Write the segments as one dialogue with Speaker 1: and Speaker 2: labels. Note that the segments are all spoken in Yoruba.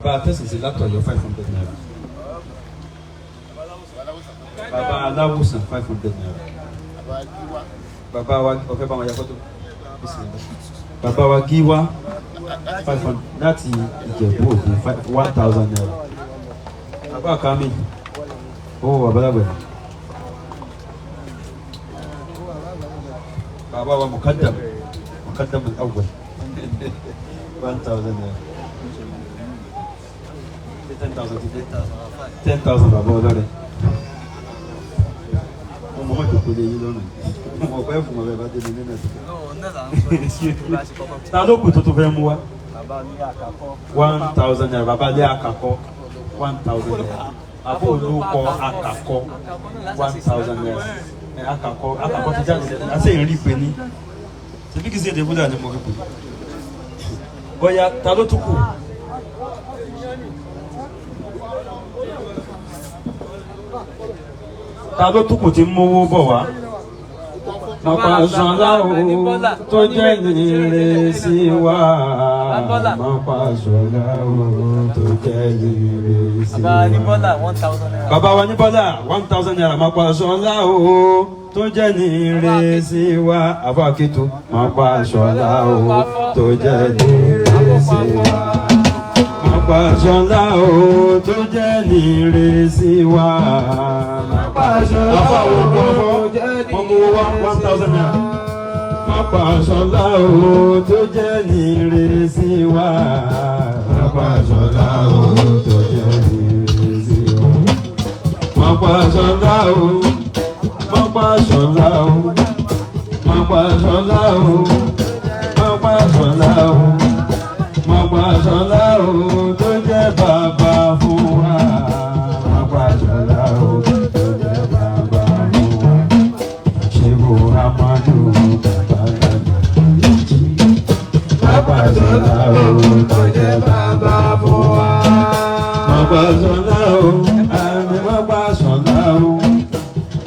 Speaker 1: Baba test is laptop your 500 naira. Baba Alawusan 500 naira. Baba wa okay ba ma ya photo. Baba wa Giwa 500. That's Ijebu 1000 naira. Baba Kami. Oh, Baba Lagbe. Baba wa Mukaddam al-awwal 1000 naira. 10,000 Baba Olore. Mo ma ko le yin lọ́nà. Mo fẹ́ fún ọbẹ̀ bá dé ní nínú ẹ̀sìn. Ta ló kù tó tó fẹ́ mú wá? Baba ní àkàkọ́. 1,000 naira. Baba lé àkàkọ́ 1,000 naira. Àbó olóko àkàkọ́ 1,000 naira. Àkàkọ́ ti jáde àṣẹ ìrìn pé ní. Ṣé bí kì í ṣe èdè Búdà ni mo rí pé? Bóyá ta ló tún kù? Ta ló tún kù tí ń mówó bọ̀ wá? Mọ̀pá Ṣọlá o tó jẹ́ ire sí wa. Mọ̀pá Ṣọlá o tó jẹ́ ire sí wa. Bàbá wa ní Bọ́lá 1,000 naira. Mọ̀pá Ṣọlá o tó jẹ́ ire sí wa. Àbá Kétu. Mọ̀pá Ṣọlá o tó jẹ́ ire sí wa. Mọ̀pá Ṣọlá o tó jẹ́ ire sí wa. Mọ̀pá Ṣọlá o tó jẹ́ ire sí wa. 1,000 naira. Mọ̀pá Ṣọlá o tó jẹ́ ire sí wa. Mọ̀pá Ṣọlá o tó jẹ́ ire sí wa. Mọ̀pá Ṣọlá o. Mọ̀pá Ṣọlá o. Mọ̀pá Ṣọlá o. Mọ̀pá Ṣọlá o. Mọ̀pá Ṣọlá o tó jẹ́ bàbá fún wa. Mọ̀pá Ṣọlá o tó jẹ́ bàbá fún wa. Ṣébù Amadu bàbá dàgbà. Mọ̀pá Ṣọlá o tó jẹ́ bàbá fún wa. Mọ̀pá Ṣọlá o, àmì Mọ̀pá Ṣọlá o.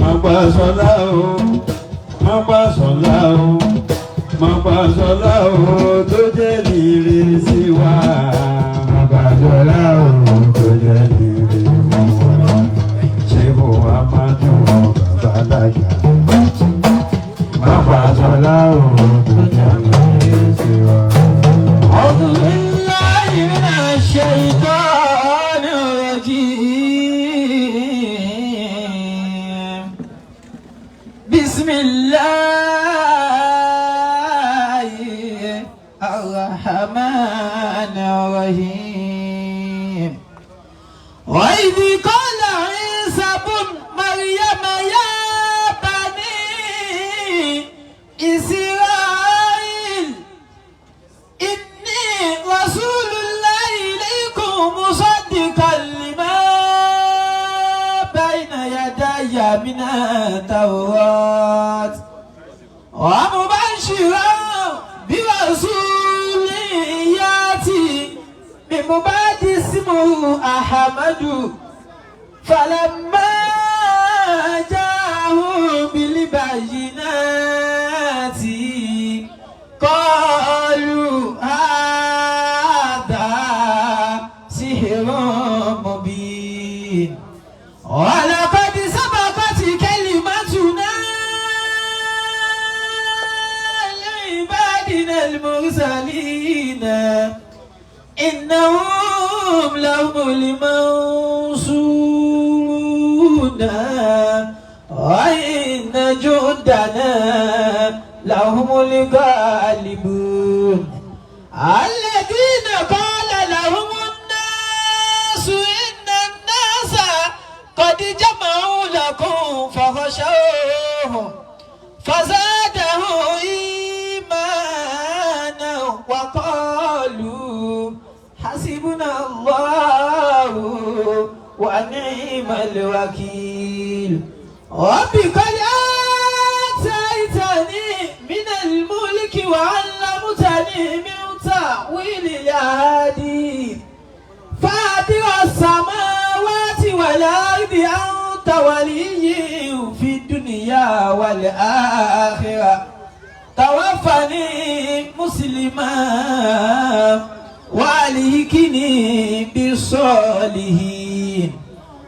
Speaker 1: Mọ̀pá Ṣọlá o, Mọ̀pá Ṣọlá o. Mọ̀pá Ṣọlá o tó jẹ́ ire sí wa. Mọ̀pá Ṣọlá o tó jẹ́ ire fún wa. Ṣébù Amadu bàbá dàgbà. Mọ̀pá Ṣọlá o tó jẹ́ ire sí wa. A'udhu billahi minash shaitanir rajim. Bismillahirrahmanirrahim. Wa idh qala Isa ibn Maryam ya bani Israil inni rasulullahi ilaykum musaddiqan lima bayna yadayya minat tawrat wa mubashiran bi rasulin yati min ba'di ismuhu Ahmadu falamma ja'ahum bil bayyinati qalu hadha sihrun mubin wa laqad sabaqat kalimatuna li'ibadina al-mursalin innahum lahumul mansurun wa inna jundana lahumul ghalibun alladhina qala lahumun nasu inna an-nasa qad jama'u lakum fakhshawhum fazadahum imanan wa qalu hasbunallahu wa ni'mal wakeel. Rabbi qad آتيتني من الملك وعلمتني من تأويل الأحاديث فاطر السماوات والأرض أنت ولي في الدنيا والآخرة توفني مسلما
Speaker 2: والهكني بالصالحين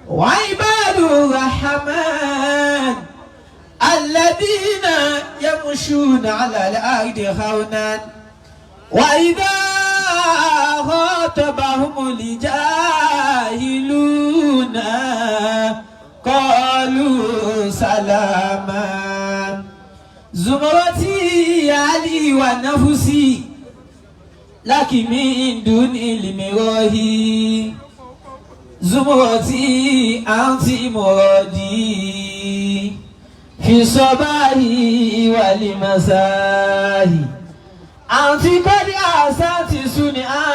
Speaker 2: وعباد الرحمن الذين يمشون على الأرض هونا وإذا خاطبهم الجاهلون قالوا سلاما زمرتي علي ونفسي لك من دون المراهي زمرتي أنت مرادي في الصباح والمساء أنت قد أحسنت صنعا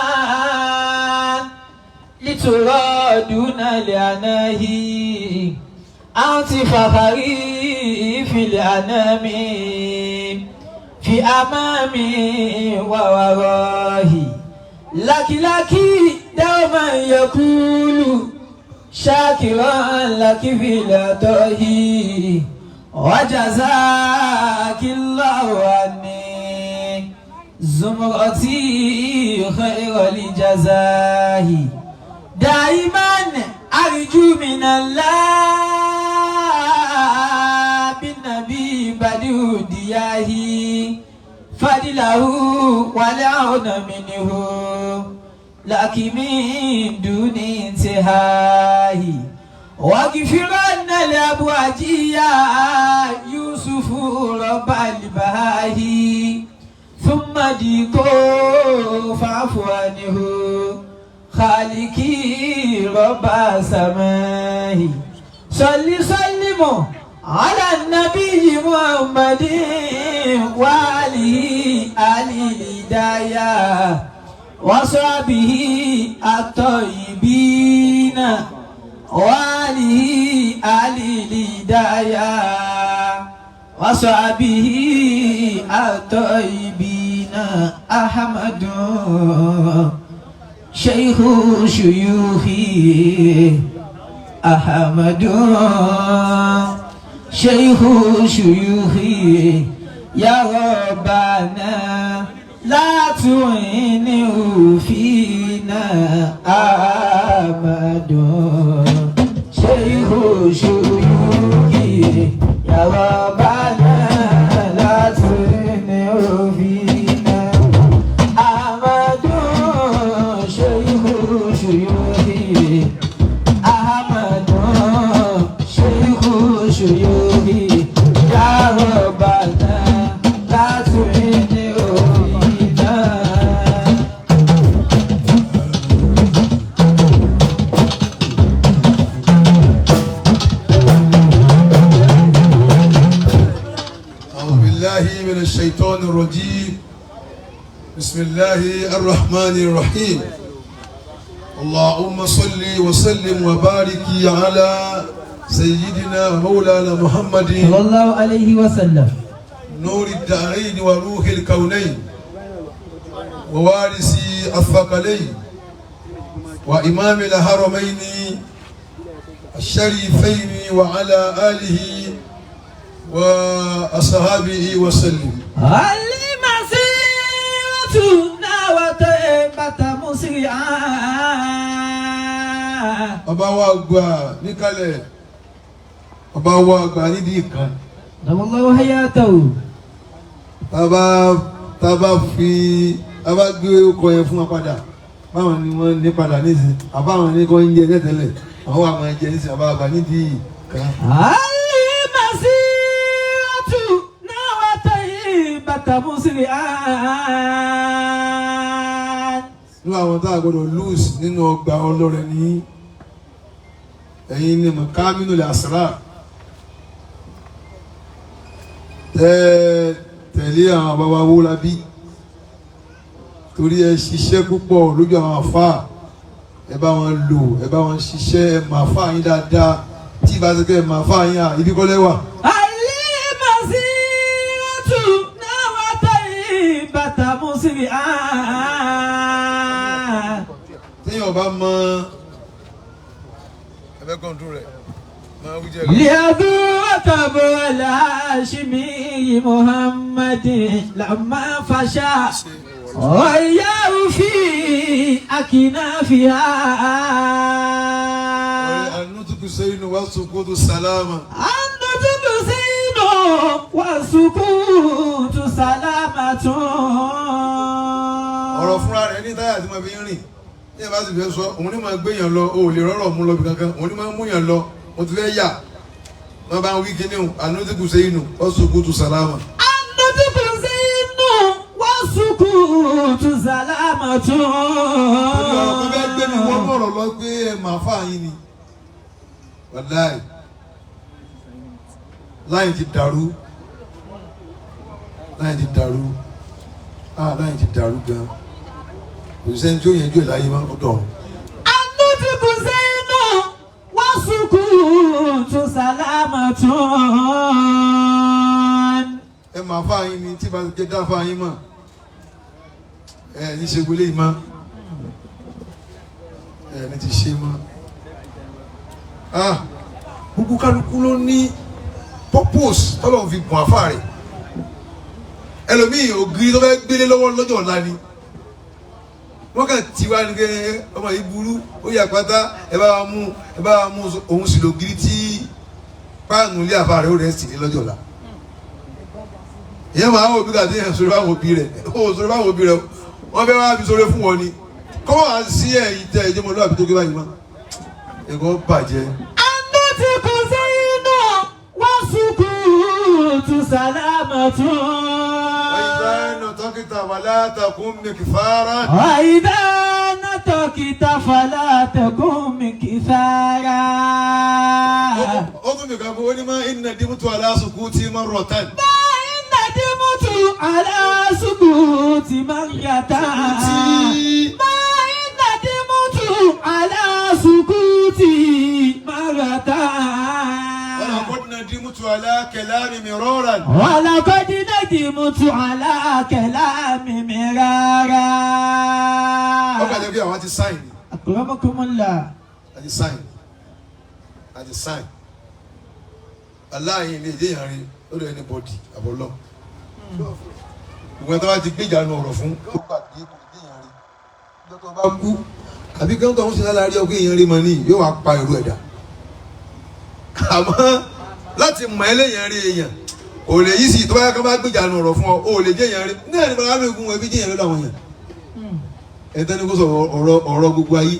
Speaker 2: لترى دون الأناه أنت فخري في الأنام في أمامي وورائي لك دوما يقول شاكرا لك في العطاء وجزاك الله عني زمرتي خير الجزاء دائما أرجو من الله بالنبي بدو دياه فضله والعون منه لكن من دون انتهاء واغفرن لأبواجيا يوسف رب البهاء ثم ديكو فاعف عنه خالقي رب السماء سلم على النبي محمد وآله الهداية وصحبه الطيبين وآله الهداية وصحبه الطيبين أحمد شيخ شيوخي أحمد شيخ شيوخي يا ربنا لا تعينه فينا أحمد شيخ شيوخي يا ربنا لا تعينه فينا أحمد شيخ شيوخي أحمد شيخ شيوخي يا ربنا لا تعينه فينا.
Speaker 3: أعوذ بالله من الشيطان الرجيم. بسم الله الرحمن الرحيم. اللهم صل وسلم وبارك على سيدنا مولانا محمد
Speaker 2: صلى الله عليه وسلم
Speaker 3: نور الدارين وروح الكونين ووارث الثقلين وإمام الحرمين الشريفين وعلى آله وأصحابه وسلم. Ọba wa àgbà níkàlẹ̀, ọba wa àgbà nídìí kan.
Speaker 2: Allahu hayatahu.
Speaker 3: Tábà gbé ọkọ̀ yẹn fún wa padà. Báwọn ni wọ́n ní padà nísìn. Àbáwọn ní kọ́ ń jẹ tẹ́tẹ́lẹ̀. Àwọn wà máa jẹ nísìn àbá àgbà nídìí kan.
Speaker 2: Al-masiratu nawatahi batamusri'an.
Speaker 3: Nínú àwọn tá a gbọ́dọ̀ lose nínú ọgbà ọlọ́rẹ ní ẹ̀yin ni mọ̀kámínú lè àsìrà tẹ̀lé àwọn bàbá wó labí torí ẹ ṣiṣẹ́ púpọ̀ lójú àwọn àfáà ẹ bá wọn lò ẹ bá wọn ṣiṣẹ́ ẹ máa fà yín dáadáa tí ìbá ṣe kẹ́ ẹ máa fà yín à ibi kọ́lẹ́ wà.
Speaker 2: Al-masiratu nawatahi batamusri'an.
Speaker 3: Téèyàn bá mọ ẹgbẹ́ kọ́ńtù rẹ̀ máa wí jẹ́
Speaker 2: لأبو أبو الهاشمي محمد لما فشى وإياه في أكنافها
Speaker 3: النطق سين والسكوت سلاما
Speaker 2: النطق زين والسكوت سلامة.
Speaker 3: ọ̀rọ̀ fúnra rẹ̀ ní táyà tí mo fi ń rìn ní ìbá sì fẹ́ sọ òun ní máa gbéyàn lọ o ò lè rọ́rọ̀ mú lọ bí kankan òun ní máa mú yàn lọ mo ti fẹ́ yà wọ́n bá ń wí kíní o ànútìkù sẹ́yìn ọ̀sùnkùtù sàlámà.
Speaker 2: النطق زين والسكوت سلامة.
Speaker 3: ọ̀rọ̀ kan bẹ́ẹ̀ gbé mi wọ́n ọ̀rọ̀ lọ pé ẹ máa fà yín ni wàláì láyìn ti dàrú láyìn ti dàrú láyìn ti dàrú gan kò sẹ́ni tí ó yẹn jù ẹ̀ láyé máa ń dọ̀rùn.
Speaker 2: النطق زين والسكوت سلامة.
Speaker 3: ẹ máa fà yín ni tí bá ti dá fà yín mọ̀ ẹ ní ṣe gbélé yìí mọ́ ẹ ní ti ṣe mọ́ gbogbo kálukú ló ní purpose tọ́lọ̀ fi bùn àfà rẹ̀ ẹlòmíì ògiri tó fẹ́ gbélé lọ́wọ́ lọ́jọ́ ọ̀la ni wọ́n kàn tí wá ní kẹ́ ọmọ yìí burú ó yà pátá ẹ bá wa mú òun sì lògiri tí páànù ilé àfà rẹ̀ ó rẹ̀ sì ní lọ́jọ́ ọ̀la ìyẹn máa ń wò bí kàtí yẹn sọ̀rọ̀ báwọn òbí rẹ̀ sọ̀rọ̀ báwọn òbí rẹ̀ wọ́n fẹ́ wá fi sọ̀rọ̀ fún wọn ni kọ́mọ̀ à ń sí ẹ̀yìn tẹ ẹ̀jẹ̀ mọ́lúwàbí tó gbé báyìí mọ́ ẹ̀kọ́ bàjẹ́.
Speaker 2: النطق زين والسكوت سلامة.
Speaker 3: وإذا نطقت ولا تكن مكفارا
Speaker 2: وإذا نطقت فلا تكن مكثارا.
Speaker 3: أظن كابوني ما إن ندمت على سكوتي مرة
Speaker 2: ندمت على سكوت مرة. ما ندمت على سكوت مرة.
Speaker 3: ولقد ندمت على كلام مرارا
Speaker 2: ولقد ندمت على كلام مرارا.
Speaker 3: ọkọ̀ àjẹbí àwọn ti sáìn ni
Speaker 2: أكرمكم الله.
Speaker 3: àti sáìn aláàyè ilé ìdí ìyàn rí lórí ẹni bọ́dì àbọ̀lọ́ ìwọ̀n tó bá ti gbé ìjánu ọ̀rọ̀ fún ó pàdé kò ìdí ìyàn rí lọ́jọ́ tó bá kú àbí kí wọ́n tó ń ṣe lára ọkọ̀ ìyàn rí mọ́ ní yóò wá pa ìrú ẹ̀dá àmọ́ láti mọ̀ ẹlẹ́yìn rí èèyàn ò lè yí sí tó bá yẹ kó bá gbé ìjánu ọ̀rọ̀ fún ọ ò lè jẹ́ èèyàn rí ní ẹni bàbá mi gun ẹbí jẹ́ èèyàn rí làwọn èèyàn ẹ̀dá ni kò sọ ọ̀rọ̀ gbogbo ayé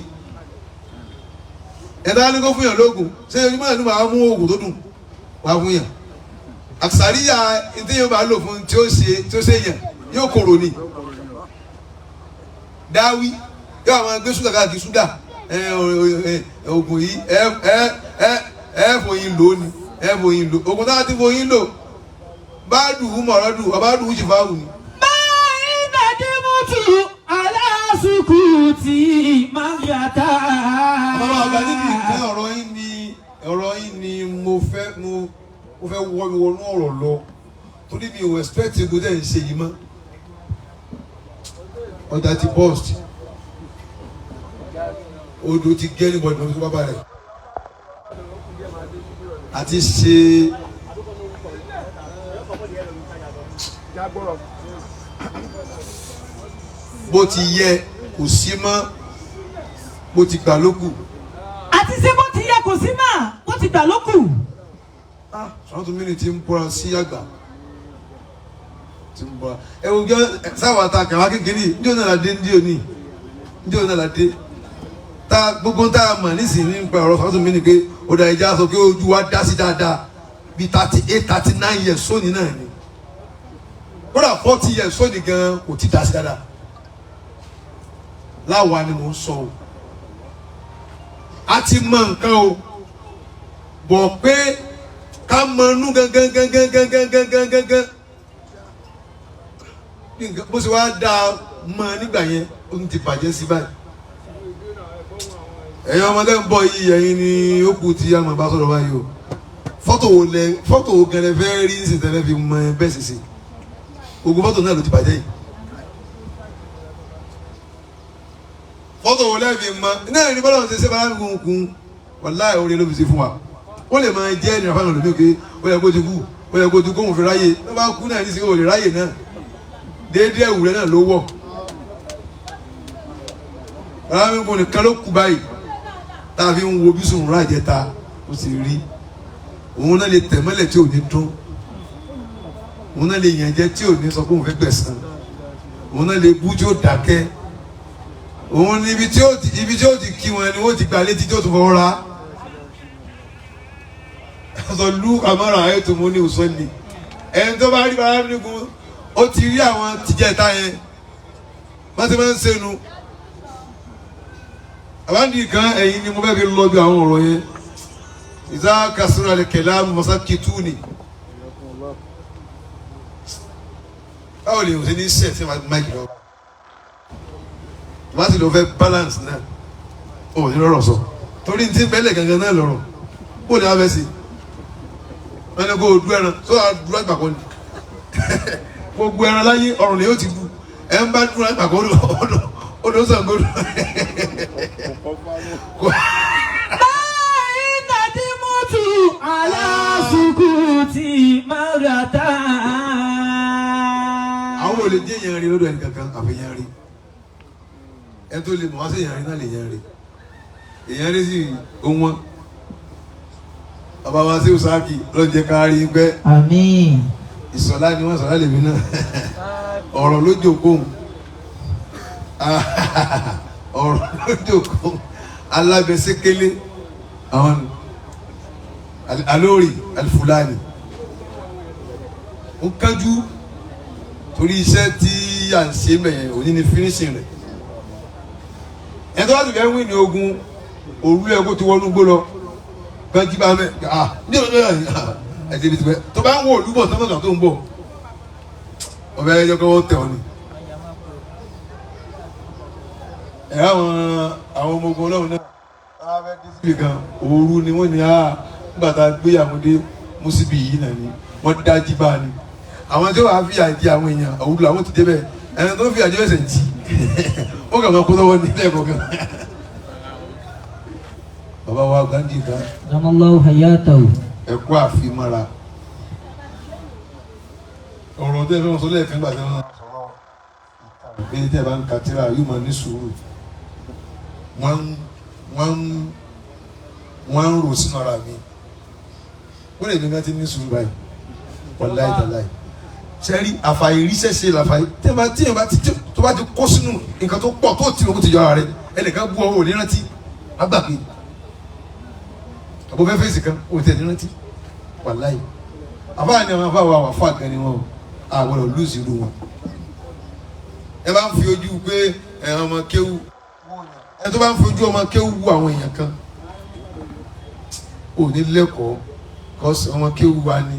Speaker 3: ẹ̀dá ni kò fún yàn lóògùn ṣé ojúmọ́ ẹ̀ ló máa mú oògùn tó dùn wá fún yàn àṣàríyà ìdíyàn bá lò fún tí ó ṣe yàn yóò kòrò ni dáwí yóò àwọn gbé ṣúgà káàkiri ṣúgà oògùn yìí ẹ fòyìn lò ni ẹ fòyìn lò oògùn táwọn ti fòyìn lò bá dùn ún mọ̀rọ̀ dùn ọba dùn ún ṣìfáwù ni.
Speaker 2: على سكوتي مرة.
Speaker 3: ọmọ àgbà níbi ìpín ọ̀rọ̀ yín ni mo fẹ́ wọnú ọ̀rọ̀ lọ torí mi ò expect egbò dẹ́ ń ṣe yìí mọ́ ọjà ti burst odò ti gẹ́ ní bọ̀dọ̀ tó bábà rẹ̀ àti ṣe bó ti yẹ kò sí mọ́ bó ti gbà lókù.
Speaker 2: àti ṣé bó ti yẹ kò sí mọ́ bó ti gbà lókù.
Speaker 3: sọ́tún mìíràn ti ń bọ́ra sí àgbà ti ń bọ́ra ẹ wo jọ sáwà ta kàwá kékeré ní òun náà la dé ní òní ní òun náà la dé ta gbogbo tá a mọ̀ nísìnyí nípa ọ̀rọ̀ sọ́tún mìíràn pé ó dà ìjà sọ pé ojú wa dá sí dáadáa bíi 38-39 years sóni náà ni kódà 40 years sóni gan kò ti dá sí dáadáa láwa ni mò ń sọ o a ti mọ nǹkan o bọ̀ pé ká mọ inú gangan bó ṣe wá dáa mọ nígbà yẹn ó ti bàjẹ́ sí báyìí ẹ̀yin ọmọdé ń bọ̀ yìí ẹ̀yin ni ó kù tí a máa bá sọ̀rọ̀ báyìí o fọ́tò wo gẹ̀rẹ́ fẹ́ rí ní sèǹtẹ̀lẹ́ fi mọ bẹ́ẹ̀ sì sí ogun fọ́tò náà ló ti bàjẹ́ yìí. fọ́tò wo lẹ́ẹ̀fi mọ náà ní bọ́lá ṣe ṣe bá ń kun wàláì orí ló fi ṣe fún wa ó lè máa jẹ́ ìnira fáwọn olùdókè pé ó yẹ kó ti kú ó yẹ kó ti kóhùn fi ráyè ló bá kú náà ní sí olè ráyè náà déédéé ẹ̀wù rẹ̀ náà ló wọ̀ Rárá mi kò ní kálọ́ kú báyìí tá a fi ń wo bí sùn rà jẹta ó sì rí òun náà lè tẹ̀mọ́lẹ̀ tí ò ní dún òun náà lè yàn jẹ tí ò ní sọ pé òun fẹ́ gbẹ̀san òun náà lè bú tí ó dákẹ́ òun ní ibi tí ó ti kí wọn ni wọ́n ti gba létí tí ó tún fọwọ́ ra sọ lú àmọ́ràn ayé tó mú ní òsọ́lì ẹni tó bá rí bàrá nígun ó ti rí àwọn tìjẹta yẹn wọ́n ti máa ń sẹ́nu àbáǹdì kan ẹ̀yìn ni mo fẹ́ fi lọ bí àwọn ọ̀rọ̀ yẹn ìzá kasura lè kẹlẹ́ àmú mọ́sá kìtú ni báwo lè wọ́n ṣe ní sẹ́ẹ̀ tí wọ́n máa jù lọ wọ́n ti lọ fẹ́ balance náà ó ní lọ́rọ̀ sọ torí ti bẹ́lẹ̀ gangan náà lọ́rọ̀ bó ni wọ́n fẹ́ sí wọ́n ní kó o du ẹran tó a dúró àgbàkọ́ ni gbogbo ẹran láyé ọ̀run lè yóò ti bu ẹ̀ ń bá dúró àgbàkọ́ odò sàngódò.
Speaker 2: báyìí nàdí mọ́tò aláṣùkù tí márata.
Speaker 3: àwọn ò lè jẹ́ èèyàn rí lọ́dọ̀ ẹnì kankan àfihàn rí ẹ tó lè mọ̀ wá sí èèyàn rí náà lè yẹn rí èèyàn rí sí ohun bàbá wa sí òsáàkì lọ́jẹ́ kárí pẹ́
Speaker 2: àmín.
Speaker 3: ìsọ̀lá ni wọ́n sọ̀lá lèmi náà ọ̀rọ̀ ló jókòó ọ̀rọ̀ ló jókòó alábẹ́sẹ́kẹ́lé àwọn alórí alifulani ó kájú torí iṣẹ́ tí à ń ṣe mẹ́yẹn òní ni finishing rẹ̀ ẹni tó bá ti fẹ́ wí ní ogun òru ẹ̀ kó ti wọnú gbó lọ kanji bá mẹ́ ní ọ̀dọ́ yà ẹ̀jẹ̀ bí ti pẹ́ tó bá ń wọ olúbọ̀ sọ́mọ́gà tó ń bọ̀ ọbẹ̀ ẹjọ́ kọ́ wọ́n tẹ̀ ọ́ ni. ẹ̀ àwọn ọmọ ogun ọlọ́run náà wọ́n fẹ́ dé síbi kan òru ni wọ́n ní nígbà tá a gbéyàwó dé mùsíbì yìí náà ni wọ́n dájí bá a ni àwọn tí wàá fìyà jẹ àwọn èèyàn òwúrọ̀ làwọn ti débẹ̀ ẹni tó fìyà jẹ ẹsẹ̀ jì ó kà máa kó lọ́wọ́ ní ilé ẹ̀kọ́ kan. bàbá wa Gandhi kan
Speaker 2: Jamallahu hayatahu.
Speaker 3: ẹ̀kọ́ àfimọ́ra ọ̀rọ̀ tẹ́ fẹ́ sọ lẹ́ẹ̀fín gbà tẹ́ wọ́n sọ̀rọ̀ bí tẹ́ bá ń ka tírà yóò máa ní sùúrù wọ́n ń rò sínú ara mi wọ́n lè ní ká ti ní sùúrù báyìí wàláì tàláì sẹ́rí àfàìríṣẹ́ ṣe làfàì tíyẹn bá ti tó bá ti kó sínú nǹkan tó pọ̀ tó tì mọ́ kó ti yọ ara rẹ ẹnìkan bú ọ ò ní rántí agbàgbé àbò fẹ́ fèsì kan ò tẹ̀ ní rántí wàláì àfáà ni àwọn afáà wà fún àgàn ni wọn àwọn ò lùsì irú wọn ẹ bá ń fi ojú pé ọmọ kéwú ẹ tó bá ń fi ojú ọmọ kéwú wú àwọn èèyàn kan ò ní lẹ́kọ̀ọ́ kọ́sì ọmọ kéwú wa ni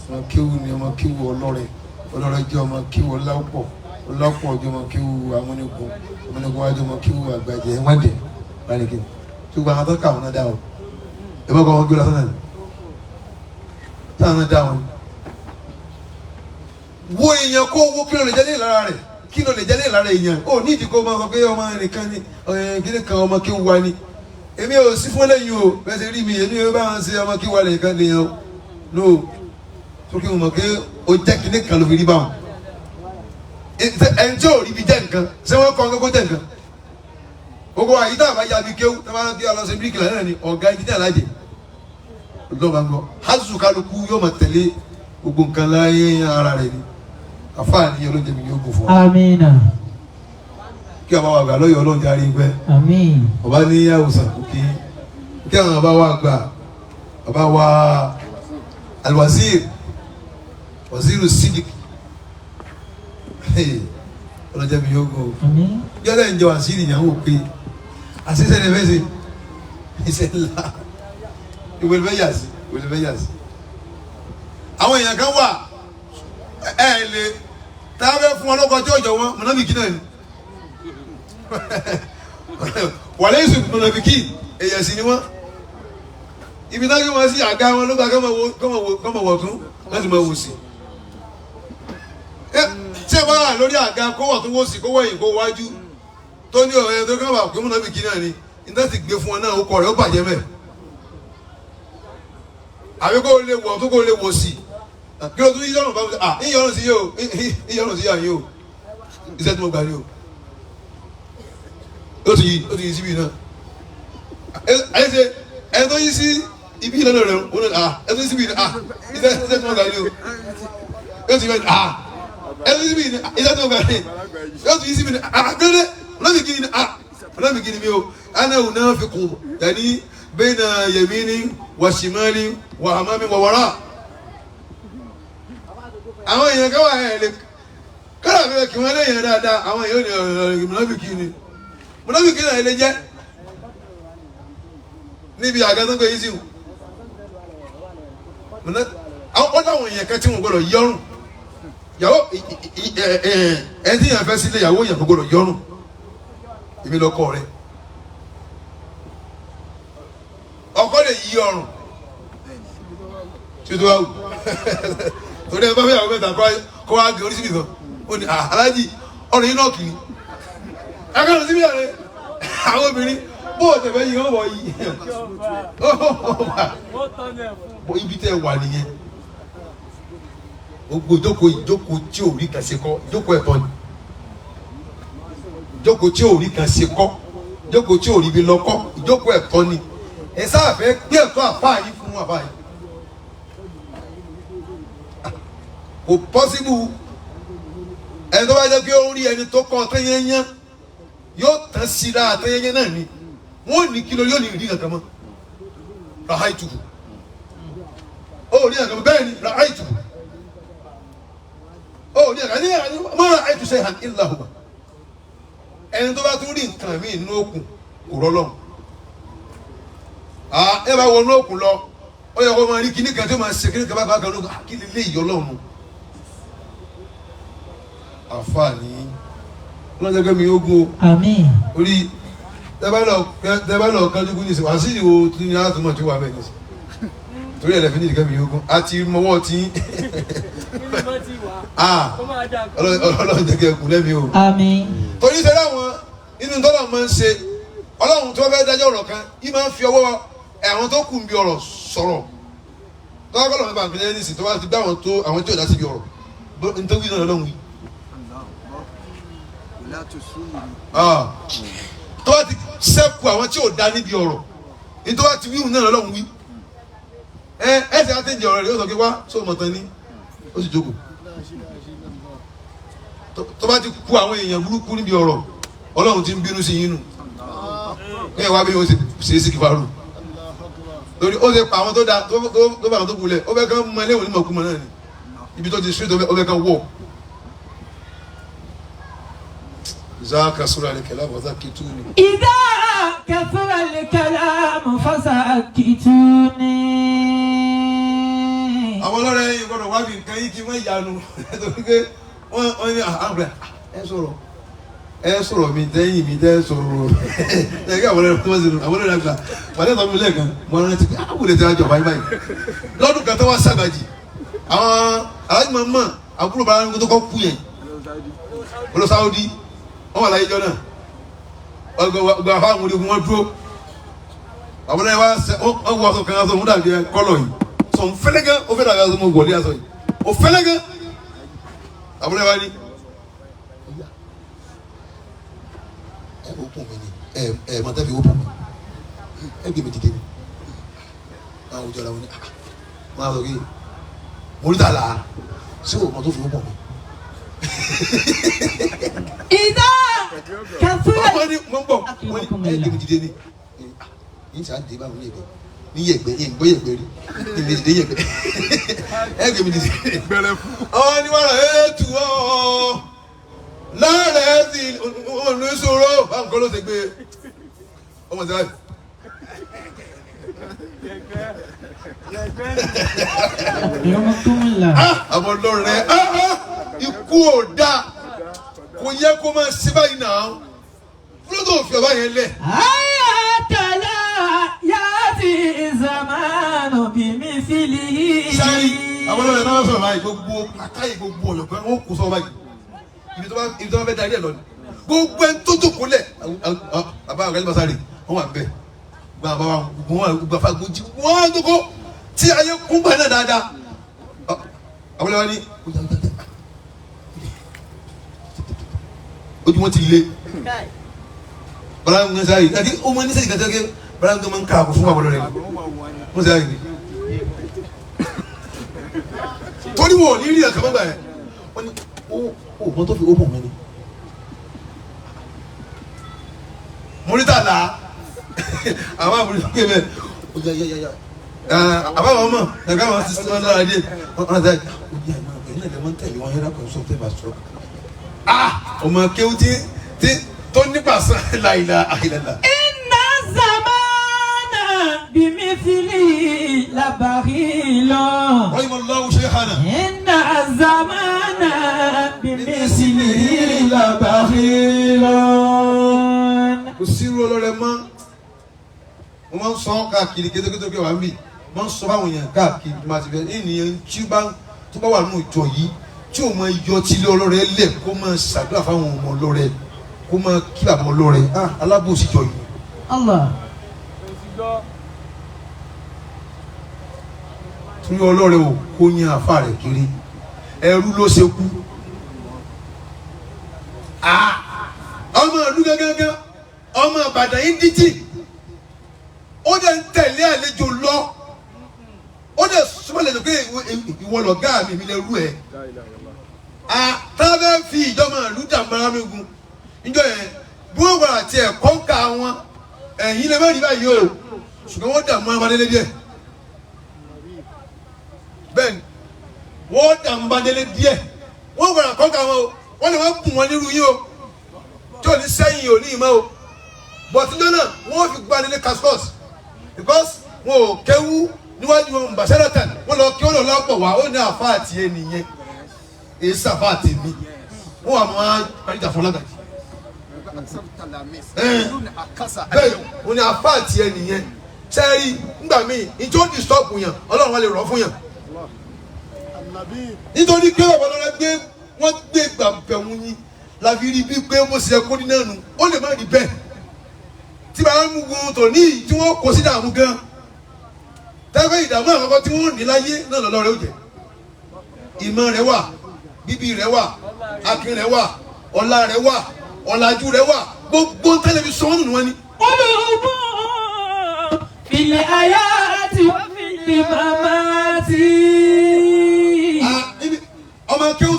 Speaker 3: ọmọ kéwú ni ọmọ kéwú ọlọ́rẹ̀ jẹ́ ọmọ kéwú ọlápọ̀ jẹ́ ọmọ kéwú amúnigun wájú ọmọ kéwú àgbàjẹ́ ẹ̀wọ̀ndẹ̀ báyìí tó gba àwọn tó kà wọn náà dá o ẹ bá kọ́ wọn gbé lọ sọ́nà táwọn náà dá wọn. wo èèyàn kó owó kí ló lè jẹ́ ní ìlara rẹ̀ kí ló lè jẹ́ ní ìlara èèyàn ó ní ìdíkó máa sọ pé ọmọ nìkan ni kíní kan ọmọ kéwú wa ni èmi ò sí fún lẹ́yìn o bẹ́ẹ̀ ṣe rí mi èmi ò bá wọn ṣe ọmọ kéwú wa nìkan nìyẹn o no tó kí n mọ̀ pé o jẹ́ kíní kan ló fi rí báwọn ẹni tí ò rí bi jẹ́ nǹkan ṣé wọ́n kọ́ kókó jẹ́ nǹkan gbogbo àyè tá a bá yabi kéwú tá a bá bí ọlọ́sẹ̀ bíríkìlà náà ni ọ̀gá igi náà lájẹ̀ lọ́ba ń gbọ́ hásù kálukú yóò máa tẹ̀lé gbogbo nǹkan láyé ara rẹ̀ ni àfáàní ọlọ́jẹ̀ mi yóò gùn fún wa.
Speaker 2: Amina.
Speaker 3: kí ọba wa gbà lọ́yọ̀ ọlọ́jà rí gbẹ́.
Speaker 2: Àmín.
Speaker 3: ọba ní àwòsàn òkè kí àwọn ọba wa gbà ọba wa alwazir waziru sidik ọlọ́jà mi yóò gùn.
Speaker 2: Àmín.
Speaker 3: yálẹ̀ ń jẹ wàsíìrì ìyàwó pé àṣìṣe ni fẹ́ ṣe iṣẹ́ ńlá ìwé lè fẹ́ yà sí. àwọn èèyàn kan wà ẹ lè tá a fẹ́ fún wọn lọ́kọ̀ tí ó jọ wọn mọ̀nàmìkì náà ni wàlẹ́ yìí sùn mọ̀nàmìkì èèyàn sì ni wọ́n ibi náà kí wọ́n sí àga wọn ló gba kọ́mọ̀ wọ̀ tún láti máa wò sí. tí ẹ bá wà lórí àga kówọ̀ tó wò sí kówọ̀ yìí kó wájú tó ní ọ̀rẹ́ tó kọ́ wà pé mọ̀nàmìkì náà ni nígbà tí gbé fún wọn náà ó kọ̀ rẹ̀ ó bàjẹ́ mẹ́ àbí kó lè wọ̀ tó kó lè wò sí kí ló tún yíyọ̀rùn bá mi ìyọ̀rùn sí yìí o ìyọ̀rùn sí yà yìí o iṣẹ́ tí mo gbà ní o ó ti yí síbi náà ayé ṣe ẹni tó yí sí ibi ìlànà rẹ̀ ẹni tó yí síbi náà iṣẹ́ tí wọ́n gbà ní o ó ti bẹ́ẹ̀ ẹni tó yí síbi náà iṣẹ́ tí wọ́n gbà ní ó ti yí síbi náà gbẹ́dẹ́ ọlọ́mì kí ni mi o ana unafiqun yani bayna yamini wa shimali wa amami wa wara àwọn èèyàn kan wà ẹ̀ lè kára fẹ́ kí wọ́n léèyàn dáadáa àwọn èèyàn ní mùnáfíkí ni mùnáfíkí náà lè jẹ́ níbi àgàtúntò yìí sí àwọn ọ̀dàwọn èèyàn kan tí wọ́n gbọ́dọ̀ yọrùn yàwó ẹ̀ tí yàn fẹ́ sílé yàwó yàn gbọ́dọ̀ yọrùn èmi lọkọ rẹ ọkọ lè yí ọrùn tí o tó wá wù torí ẹ bá fẹ́ yàwó mẹ́ta kó wá gé oríṣiríṣi kan ó ní aláàjì ọrùn yín náà kì í akẹ́rù síbí àrẹ àwọn obìnrin bó o tẹ̀fẹ́ yìí wọ́n wọ̀ yìí ibi tẹ́ wà nìyẹn gbogbo ìjókòó tí ò rí kẹsì kọ ìjókòó ẹ̀tọ́ ni ìjókòó tí ò rí kan ṣe kọ́ ìjókòó tí ò rí bi lọ kọ́ ìjókòó ẹ̀tọ́ ni ẹ sáàfẹ́ gbé ẹ̀tọ́ àfáà yìí fún àfáà yìí kò pọ́sibú ẹni tó bá jẹ́ pé ó rí ẹni tó kọ́ tẹ́yẹ́yẹ́ yóò tán sí ra tẹ́yẹ́yẹ́ náà ni wọ́n ní kí ló yóò ní ìdí kankan mọ́ ràháìtù ó ní kankan mọ́ bẹ́ẹ̀ ni ràháìtù ó ní kankan mọ́ ràháìtù shay'an illa huwa ẹni tó bá tún rí nǹkan míì nínú òkun kò rọlọ́run ẹ bá wọnú òkun lọ ó yẹ kó máa rí kíní kan tó máa ṣe kíní kan bá kan lóko kí lè lé ìyọlọ́run àǹfààní ọlọ́jọ́ kẹ́mi ogun
Speaker 2: àmín
Speaker 3: orí tẹ́bá lọ kájú kú ní ìsìn wá sí ìwò tí ní àtúmọ̀ tí ó wà bẹ́ẹ̀ nìsín torí ẹ̀lẹ́fín ní ìdíkẹ́mi ogun àti mọ́wọ́ tí ọlọ́run jẹ́ kí ẹ kú lẹ́mi o.
Speaker 2: àmín.
Speaker 3: torí sẹ́dá wọn inú tọ́lọ̀ máa ń ṣe ọlọ́run tí wọ́n fẹ́ dájọ́ ọ̀rọ̀ kan yìí máa ń fi ọwọ́ àwọn tó kù ń bi ọ̀rọ̀ sọ̀rọ̀ tọ́wọ́ kọ́ lọ́mọ bá nǹkan ní ìsìn tó bá ti gbá àwọn tí ò dá sí ibi ọ̀rọ̀ nítorí náà lọ́hùn yìí. tó bá ti sẹ́kù àwọn tí ò dá níbi ọ̀rọ̀ nítorí wá ti wíwù náà lọ́hùn wí. ẹ ṣe àtẹ̀jẹ̀ ọ̀rọ̀ rẹ̀ yóò sọ pé wá sóò tán ní ó sì jókòó tó bá ti kú àwọn èèyàn burúkú níbi ọ̀rọ̀ ọlọ́run ti ń bínú sí yín nù ní ìwà bí wọ́n ṣe é sí kìfàrù lórí ó ṣe pa àwọn tó da tó bá àwọn tó kulẹ̀ ó fẹ́ kán mọ ẹlẹ́wọ̀n nímọ̀ kú mọ náà ni ibi tó ti ṣe tó fẹ́ kán wọ̀ ìzá kasura lè kẹlá bọ̀ zakituni.
Speaker 2: ìdá kasura lè kẹlá mọ̀ fasakituni. àwọn
Speaker 3: ọlọ́rẹ̀ yìí gbọ́dọ̀ wá bí nǹkan yìí kí wọ́n yanu wọ́n ní àbúrò ẹ sọ̀rọ̀ mi tẹ́yìn mi tẹ́ sọ̀rọ̀ ẹ kí àwọn ẹ̀rọ tó wọ́n ṣe àwọn ẹ̀rọ àgbà wà lẹ́tọ̀ mi lẹ́ẹ̀kan mo rántí pé àbúrò tẹ́ àjọ báyìí báyìí lọ́dún kan tó wá sàgbàjì àwọn alájùmọ̀ mọ̀ àbúrò bá ń tó kọ́ kú yẹn olú Sáúdí wọ́n wà láyé jọ náà ọgbà fáwọn onígun wọn dúró àwọn ẹ̀rọ wọ́n wọ aṣọ kan aṣọ mú dàbí kọ́lọ̀ yìí sọ̀ ń fẹ́lẹ́gẹ́ ó fẹ́ dàbí aṣọ mọ̀ wọlé aṣọ yìí ó fẹ́lẹ́gẹ́ àwọn ẹ̀rọ wa ní open mi ni mọ tẹ́ fi open mi gbé mi dìde mi àwọn òjò làwọn ní máa sọ pé Murtala sí òmò tó fi open mi.
Speaker 2: ìdá kẹfúrẹ́
Speaker 3: ọmọ ní mo ń bọ̀ wọ́n ní gbé mi dìde ni yín sá dé báwọn ní yẹ̀gbẹ́ yín gbọ́ yẹ̀gbẹ́ rí yín lè dìde yẹ̀gbẹ́ gbé mi dìde. ọ ní wàrà ètò ọ láàrẹ̀ sí oníṣòro báwọn kọ́ ló ṣe gbé ọmọ sí láì. àwọn ọlọ́run rẹ̀ ikú ò dáa kò yẹ kó máa ṣe báyìí náà fúlọ́tò òfin ọba yẹn lẹ̀.
Speaker 2: ayatollah yàtì zamanu bímí fìlì.
Speaker 3: sáré àwọn ọlọ́run náà sọ̀rọ̀ báyìí gbogbo àkáyè gbogbo ọ̀yọ̀ pé wọ́n kò sọ báyìí ibi tó bá fẹ́ darí ẹ̀ lọ ni gbogbo ẹni tó jókòó lẹ̀ bàbá àgbàjì bá sáré wọ́n wà bẹ́ẹ̀ bàbá wa gbogbo wọn gbogbo àfa gbòjì wọ́n jókòó tí ayé kún bá náà dáadáa àwọn ọlọ́run ní ojú wọn ti le bala ń sáyé àti ọmọ ní sẹ́yìn kẹtẹ́kẹ́ bala ń gbé máa ń ká àkó fún àbọ̀lọ́ rẹ̀ wọ́n sáyé ni. torí wọn ò ní rí ẹ̀ka mọ́gbà yẹn wọ́n ní ó mọ́ tó fi ó bò mí ni. Muritala àwọn àbúrò tó ké bẹ́ẹ̀ ó yá àbáwọn ọmọ ẹ̀ka wọn ti sọ́ọ́ lára dé wọ́n sáyé ó yá ẹ̀yin náà lè wọ́n tẹ̀lé wọn yẹn lápẹ̀ sọ́ọ́ tẹ́ bá sọ́ọ́. ọmọ kéwù tí tó nípa sàn láìla àìlẹ́la.
Speaker 2: Inna zamana bimithili labakhila.
Speaker 3: wọ́n yìí lọ́wọ́ ṣe hànà.
Speaker 2: Inna zamana bimithili labakhila.
Speaker 3: kò sí irú ọlọ́rẹ̀ mọ́ wọ́n máa ń sọ káàkiri kétékété wà ń bì máa ń sọ fáwọn èèyàn káàkiri máa ti fẹ́ ènìyàn tó bá wà nínú ìjọ yìí tí o máa yọ tílé ọlọ́rẹ̀ lẹ̀ kó máa ṣàdúrà fáwọn ọmọ ọlọ́rẹ̀ kó máa kí àwọn ọlọ́rẹ̀ alábòsí jọ yìí.
Speaker 2: Allah.
Speaker 3: torí ọlọ́rẹ̀ o kó yan àfa rẹ̀ kiri ẹrú ló ṣe kú. ọmọ ìlú gángan ọmọ Ìbàdàn yìí díjì ó dẹ̀ ń tẹ̀lé àlejò lọ ó dẹ̀ súnmọ́ lẹ́nu pé ìwọ lọ̀gá mi lẹ́rú ẹ̀. tábẹ́ fi ìjọba ìlú dàmbára mi gun níjọ́ yẹn bí wọ́n wà àti ẹ̀kọ́ ń ka wọn ẹ̀yìn lè má rí báyìí o ṣùgbọ́n wọ́n dààmú abadélé díẹ̀ bẹ́ẹ̀ni wọ́n dààmú abadélé díẹ̀ wọ́n wà àkọ́ ka wọn o wọ́n lè wọ́n kùn wọn nírú yín o tí ò ní sẹ́yìn ò ní ìmọ̀ o bọ̀tíjọ́ náà wọ́n fi gba nílé cascos because wọn ò kéwú níwájú wọn bàṣẹ́rẹ́tàn wọ́n lọ kí wọ́n lọ lọ́pọ̀ wá ó ní àfa àti ẹnìyẹn èyí sàfà àti èmi wọ́n wà máa paríjà fún lágàjì bẹ́ẹ̀ wọ́n ní àfa àti ẹnìyẹn sẹ́ẹ̀rì ńgbà míì ìjọ ní stọ́ọ̀pù yàn ọlọ́run wa lè rọ̀ fún yàn nítorí pé ọ̀pọ̀lọpọ̀ wọ́n gbé gbàgbẹ̀wò yín láfi rí bí pé mo ṣe kó ní náà nù ó lè má rí bẹ́ẹ̀ tí bàbá mú gun tò ní tí wọ́n kó sí dààmú gan tẹ́fẹ́ ìdààmú àkọ́kọ́ tí wọ́n ní láyé náà lọ́lọ́ rẹ̀ ó jẹ́ ìmọ̀ rẹ̀ wà bíbí rẹ̀ wà akin rẹ̀ wà ọlá rẹ̀ wà ọ̀làjú rẹ̀ wà gbogbo tẹlifíṣọ̀n nù wọn ni.
Speaker 2: olùbọ̀ filẹ̀ ayé àti wọ́n filẹ̀ màmá ti.
Speaker 3: ọmọ kéwù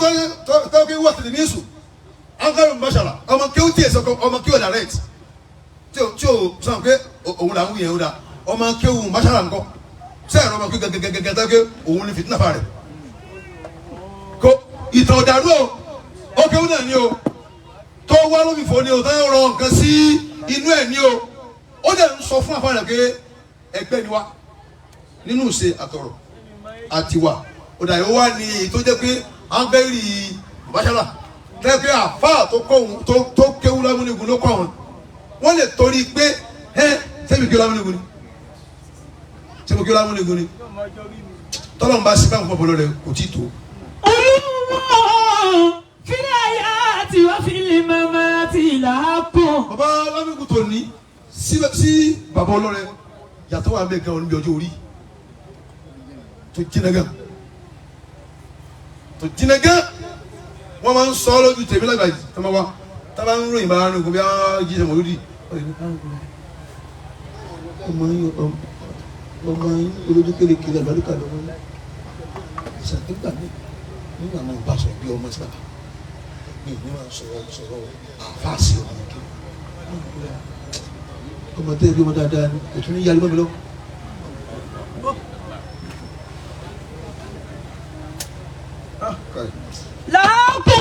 Speaker 3: tó kéwù wà tẹ̀lé ní èso ankaru mbasara ọmọ kéwù tí èso ọmọ kéwù direct tí o sọ pé òun làwọn yẹn ń da ọmọ kéwù mbasara ńkọ́ sẹ́yìn ọmọ kéwù gẹ́gẹ́gẹ́gẹ́ tó ké òun ní fìtínà fa rẹ̀ ko ìtàn ọ̀dàrú o kéwù náà ni o tó wá lómi fò ni o tó yẹ rọ nǹkan sí inú ẹ̀ ni o ó dẹ̀ ń sọ fún àfàrẹ̀ pé ẹgbẹ́ ni wa nínú ìṣe àtọ̀rọ̀ àtiwà ọ̀dà yìí wá ní èyí tó jẹ́ pé ángẹ́rì mbasara tẹ́gbẹ́ àfáà tó kéwú lámúnigun ló kọ́ àwọn wọ́n lè torí pé sẹ́mi kéwú lámúnigun ni sẹ́mi kéwú lámúnigun ni tọ́lọ́ ń bá sí báwọn fọ́pọ̀ lọ́rẹ̀ kò tí tó.
Speaker 2: olùwọ́ filẹ̀ ayé àti wọ́n filẹ̀ màmá ti là á pọ̀.
Speaker 3: bàbá lámúnigun tó ní sí bàbá ọlọ́rẹ̀ yàtọ̀ wà mẹ́gàn ọ̀nà bí ọjọ́ orí tó jìnnà gan wọ́n máa ń sọ lójú tèmi lágbàá yìí tó máa wá tábà ń ròyìn bá rìn kò bí wọ́n jí ìṣẹ̀mọ̀ lódì. ọmọ yín olójú kékeré àgbàlùkà lọ́wọ́ yín ṣàtúgbà mi nígbà máa ń bá sọ̀rọ̀ bí ọmọ sábà mi ò ní máa sọ̀rọ̀ àfáàsì ọmọ kí ọmọ tẹ́ bí ọmọ dáadáa ni kò tún ní yálé mọ́ mi lọ́wọ́.
Speaker 2: láàpọ̀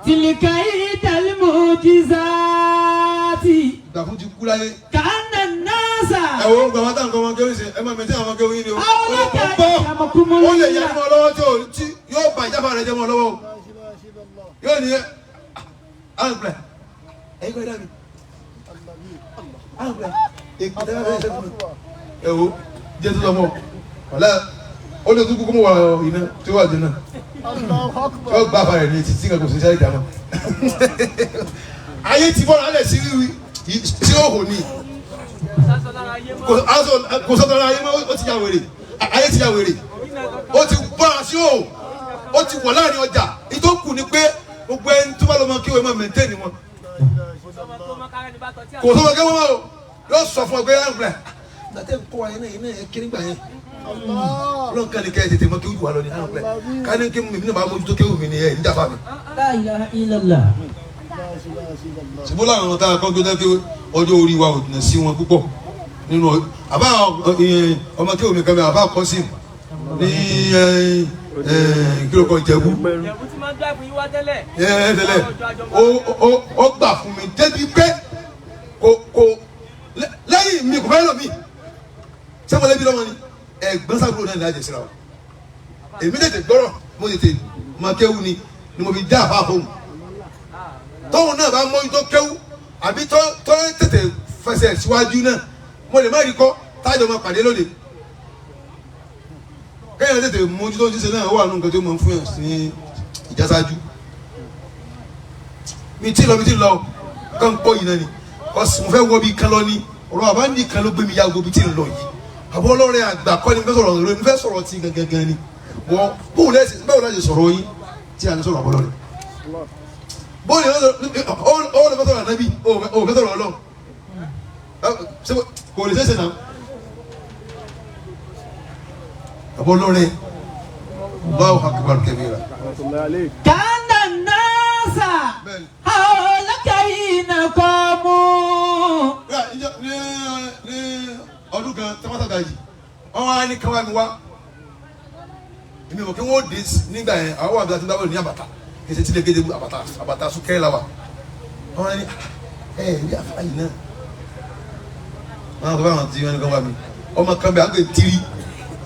Speaker 2: tìlìkà ìdálẹ́mọ̀ jízáàtì.
Speaker 3: ìgbà fún ti kú láyé.
Speaker 2: kàánà náàsà.
Speaker 3: ẹ wo gbàgbọ́ tá nǹkan ọmọ kéwìn sí ẹ máa mẹ́tí àwọn ọmọ kéwìn yín ni o.
Speaker 2: àwọn ọlọ́kà ìjàmọ̀kúmọ́
Speaker 3: ó lè yẹ mọ́ lọ́wọ́ tí yóò bá ìjábá rẹ̀ jẹ́ mọ́ lọ́wọ́ o. yóò ní àgbẹ̀ ẹ̀yin kọ́ ẹ̀ dàbí àgbẹ̀ èkìtẹ́ bá bẹ́ẹ̀ sẹ́kùn ẹ̀ wo jẹ́ tó lọ́mọ́ wàlá ó lè tún kúkú mọ́ wà iná tí ó wà jẹ́ náà ó gbà fà rẹ̀ ní etí tí nǹkan kò sí sáré dàmọ́. ayé ti bọ́ra alẹ̀ sí wíwí tí ó hò ní kò sọ́dọ̀ ayé mọ́ ó ti ya wèrè ayé ti ya wèrè ó ti bọ́ra sí òò ó ti wọ̀ láàrin ọjà ìtókù ni pé gbogbo ẹni tó bá lọ́mọ kí wọ́n máa mẹ́ntẹ́ẹ̀nì wọn. kò tó kẹ́wọ́ o yóò sọ fún ọ pé ẹ̀ ń gbà nàtẹ́ ń kọ́ ayé náà yìí náà ẹ̀ kiri gbà yẹn ọlọ́run kan ní kẹ́ ẹ̀ tètè mọ́ kí ó jù wá lọ ní ẹ̀ ń gbà ká ní kí mi náà bá mójútó kéwù mi ní ẹ̀ níjà fà mí.
Speaker 2: La ilaha illallah.
Speaker 3: ṣùgbọ́n láwọn ọmọ tá a kọ́ gbé ọjọ́ orí wa ò dùnà sí wọn púpọ̀ nínú àbá ọmọ kéwù mi kan bẹ àbá kọ́ sí ní kí ló kọ́ Ìjẹ̀bú.
Speaker 4: Ìjẹ̀bú tí máa ń dá ìfún yín wá tẹ́lẹ̀.
Speaker 3: tẹ́lẹ̀ ó gbà fún mi débi pé kò lẹ́yìn mi kò fẹ́ lọ mí sẹ́wọ́n lẹ́bi lọ́wọ́ ni ẹ̀gbọ́n sábúrò náà ní àjẹsíra wa èmi tètè gbọ́rọ̀ mo tètè máa kéwù ni mo fi dá àbá fóun tóun náà bá mọ́ tó kéwù àbí tó tètè fẹsẹ̀ síwájú náà mo lè má rí kọ́ tájọ máa pàdé lóde kéèyàn tètè mójútó ṣíṣe náà wà nù nǹkan tó máa ń fún yàn sí ìjásájú mi tí lọ kàn pọ̀ yìí náà ni mo fẹ́ wọ́ bí kan lọ ní ọ̀rọ̀ àbá ní kan ló gbé mi yá gbogbo tí ń lọ yìí àbọ̀ ọlọ́rẹ̀ àgbà kọ́ ni mo fẹ́ sọ̀rọ̀ tí gangan ni wọ́n bóun láti sọ̀rọ̀ yín tí a ní sọ̀rọ̀ àbọ̀ lọ́rẹ̀ bóun lè fẹ́ sọ̀rọ̀ ànábì ó fẹ́ sọ̀rọ̀ ọlọ́run kò lè ṣẹ̀ṣẹ̀ náà àbọ̀ ọlọ́rẹ̀ Allahu akbar kabira.
Speaker 2: Kana nasa haulaka inaqamu.
Speaker 3: Ní ọdún kan tẹ́mọ́tàgà yìí wọ́n wá ní káwá mi wá èmi mọ̀ kí wọ́n dé nígbà yẹn àwọn àbí àti dábọ̀ ní àbàtà kì í ṣe tílé gédé àbàtà súnkẹ́rẹ́ la wa wọ́n wá ní ní àfáà yìí náà wọ́n á sọ fún àwọn tí wọ́n ní káwá mi ọmọ kan bẹ́ẹ̀ àgbẹ̀ tìrì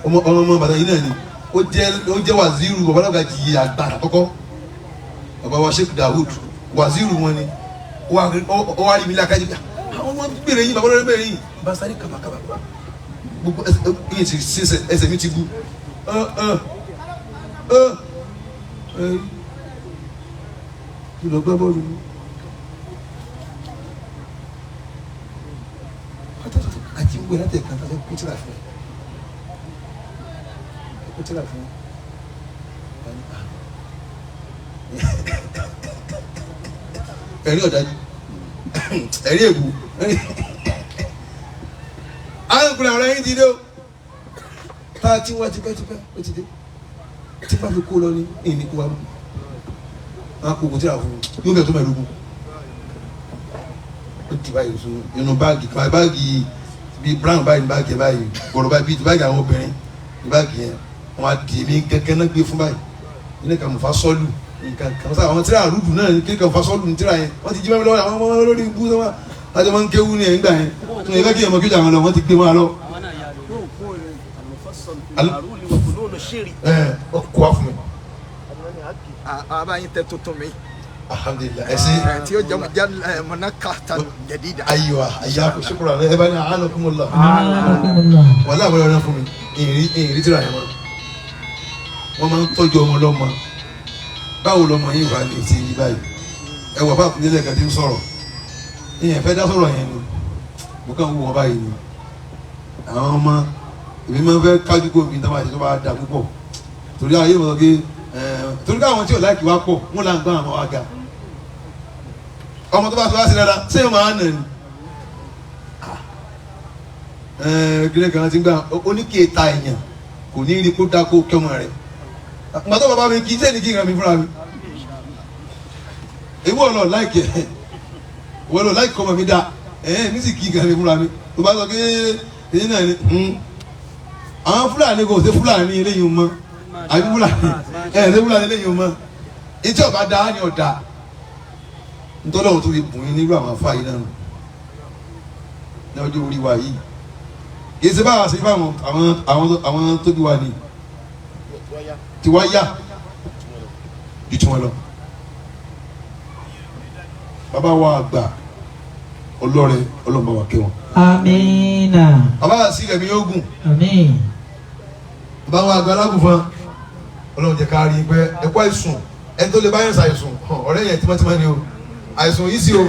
Speaker 3: ọmọ bàtà yìí náà ni ó jẹ́ wàzírù babalọ́gà jì àgbà àkọ́kọ́ bàbá wa Sheikh Dawood wàzírù wọn ni ó wá rí mi lákàjì àwọn ọmọ bèrè yín babalọ́gà bèrè yín bá sáré kàbàkàbà gbogbo ẹ̀yìn ti ṣe ẹsẹ̀ mi ti bu kí lọ gbá bọ́ọ̀lù àti ń gbé láti ẹ̀ka tó kó tíra fún kó tíra fún ẹ̀rí ọ̀dájú ẹ̀rí ègbú arákùnrin àwọn ẹ̀yìn ti dé o tá a ti wá tipẹ́tipẹ́ ó ti dé tí bá fi kó lọ ní ìní kó wa mú wọn kó kó tíra fún yóò bẹ̀ tó mẹ́lógún ó ti báyìí sún inú báàgì bíi brown báyìí báàgì báyìí gbọ̀rọ̀ báyìí bíi báàgì àwọn obìnrin báàgì yẹn wọn á di èmi kẹ́kẹ́ náà gbé fún báyìí ilé kan fa sọ́ọ̀lù nǹkan kan sáà àwọn tíra àrùdù náà ní kékeré fa sọ́ọ̀lù ní tíra yẹn wọ́n ti jí mẹ́rin lọ́wọ́ àwọn ọmọ lórí ibú sọ́wọ́ láti máa ń kéwú ní ẹ̀ńgbà yẹn tó yẹ kí ẹ̀mọ́ kí àwọn lọ wọ́n ti gbé wọn lọ. Kó wá fún mi.
Speaker 5: Aba yin tẹ tuntun mi.
Speaker 3: Alhamdulillah ẹsẹ.
Speaker 5: Tí o jẹun jẹ mọ̀nà kàtà jẹ̀dídà.
Speaker 3: Ayiwa ayiwa kò ṣukura ẹ bá ní anakumullah. Wàlá àwọn ọ̀rẹ́ fún mi ìrìn tíra yẹn wọn. Wọ́n máa ń tọ́jú ọmọ lọ́mọ. Báwo lọmọ yìí wà ní ti yí báyìí? Ẹ wà bá àkùnjẹ́lẹ̀ kan tí ń sọ̀rọ̀. Ìyẹn fẹ́ dá sọ̀rọ̀ yẹn ni. Mo kàn ń wò wọ́n báyìí ni. Àwọn ọmọ èmi máa ń fẹ́ kájú kó mi dábàá ṣe tó bá dà púpọ̀. Torí ayé wọn sọ pé torí káwọn tí ò láìkì wá pọ̀ wọ́n là ń gbọ́n àwọn àga. Ọmọ tó bá fi wá sí dáadáa ṣé ìwọ̀n á nà ni? Gílẹ̀ kan ti ń gbà oníkèéta èèyàn kò ní rí kó dá kó kẹ́mọ rẹ̀. Màtọ́ bàbá mi kì í sẹ́ni kí n ràn mí fúnra mi. Èmi wọ̀ lọ láìkì ẹ̀ wọ́n lọ láìkì ọmọ mi dá mi sì kí n ràn mí fúnra mi. Tó bá sọ pé èyí náà ni àwọn Fúlàní kò ṣe Fúlàní eléyìí mọ́ àbí Fúlàní ṣe Fúlàní eléyìí mọ́ etí ọba dá ní ọ̀dà nítorí àwọn tó fi bùn yín nílùú àwọn afáyín náà ní ọjọ́ orí wa yìí kì í ṣe báwa ṣe fún àwọn tó bí wa ni tí wá yá ju tí wọn lọ bàbá wa àgbà ọlọ́rẹ̀ ọlọ́mọ wa kẹ́ wọn.
Speaker 2: Amina.
Speaker 3: Bàbá àti ẹ̀mí ogun.
Speaker 2: Àmín.
Speaker 3: Bàbá wa àgbà alágùnfọn ọlọ́run jẹ́ ká rí i pé ẹ̀kọ́ àìsùn ẹni tó lè bá yẹn ṣàìsùn ọ̀rẹ́ yẹn tímọ́tímọ́ ni o àìsùn yìí sí o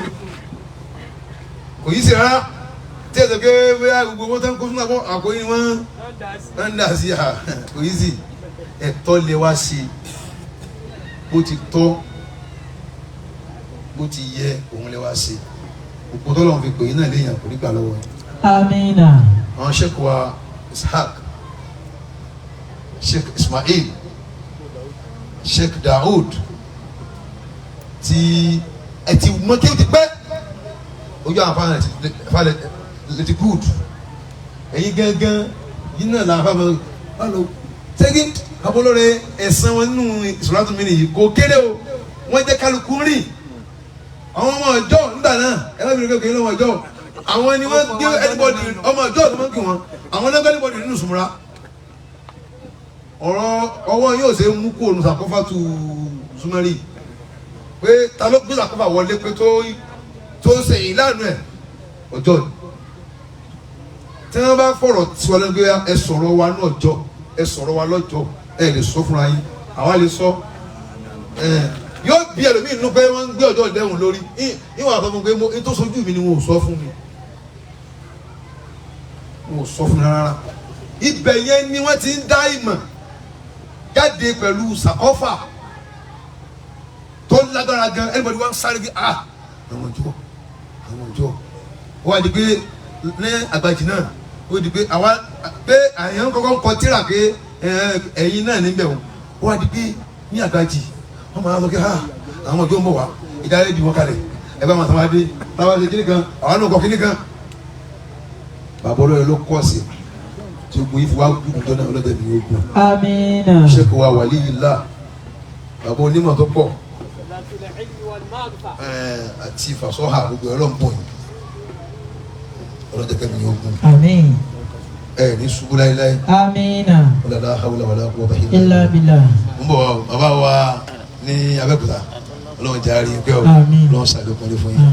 Speaker 3: kò yìí sí rárá tí ẹ sọ pé bóyá gbogbo wọn tó ń kó sínú àpò àkóyí wọn ń dà sí à kò yìí sí ẹ̀tọ́ lè wá sí bó ti tọ́ bó ti yẹ òun lè wá sí òkú tó lọ́wọ́ fi pè é náà léèyàn kò ní gbà lọ́wọ́ yẹn.
Speaker 2: Amina.
Speaker 3: àwọn sheikh wa Ishaq, sheikh Ismail, sheikh Daoud tí ẹ ti mọ kí o ti pẹ́ ojú àwọn afáàlẹ̀ lẹ́tí good ẹ̀yin gángan yìí náà là fáwọn báwo sẹ́gi abọ́lọ́rẹ́ ẹ̀sán wọn nínú ìṣòlátún mi nìyí kò kéré o wọ́n jẹ́ kálukú rìn àwọn ọmọ ọjọ́ nígbà náà ẹ bá mi rí kékeré lọ́wọ́ ọjọ́ àwọn ni wọ́n gbé anybody ọmọ ọjọ́ tó máa ń kí wọn àwọn náà gbé anybody nínú sùnmùra ọ̀rọ̀ ọwọ́ yóò ṣe mú kó ònù sàkófà tu súnmọ́rì pé ta ló gbé sàkófà wọlé pé tó ń ṣe ìlànà ẹ̀ ọjọ́ ni tí wọ́n bá fọ̀rọ̀ tí wọ́n lé gbé ẹ sọ̀rọ̀ wa ní ọjọ́ ẹ sọ̀rọ̀ wa lọ́jọ́ ẹ lè sọ fúnra yín àwa lè sọ yóò bí ẹlòmíì nínú pé wọ́n ń gbé ọjọ́ ìdẹ́hùn lórí ìwọ̀n àtọ́ pé mo tó sojú mi ni wọn ò sọ fún mi wọn ò sọ fún mi rárá ibẹ̀ yẹn ni wọ́n ti ń dá ìmọ̀ jáde pẹ̀lú sàkọ́fà tó lágbára gan ẹnìbọ̀dì wọn sáré bí àwọn ọjọ́ wọ́n á di pé ní àgbàjì náà ó di pé àwa pé àyàn kọ́kọ́ ń kọ tíra pé ẹ̀yin náà níbẹ̀ wọ́n á di pé ní àgbàjì wọ́n máa sọ pé àwọn ọjọ́ ń bọ̀ wá ìdárẹ́ di wọn kalẹ̀ ẹ bá máa tàwọn adé táwọn adé kíní kan àwọn náà kọ kíní kan bàbá olóyè ló kọ́ sí tí o gbé ìfowó àgùntàn náà ọlọ́dẹ ní ogun.
Speaker 2: Amina.
Speaker 3: Sheikh wa waliyillah bàbá onímọ̀ tó pọ̀ àti ìfàsọ́hà gbogbo ọlọ́mpọ̀ yìí ọlọ́dẹ kẹ́mi ní ogun.
Speaker 2: Amin.
Speaker 3: Ní ṣubú láíláí.
Speaker 2: Amina.
Speaker 3: wala hawla wala quwwata
Speaker 2: illa billah.
Speaker 3: ń bọ̀ bàbá wa ní Abẹ́òkúta ọlọ́run jaari pé ọ lọ́wọ́ sàlékún lé fún yín.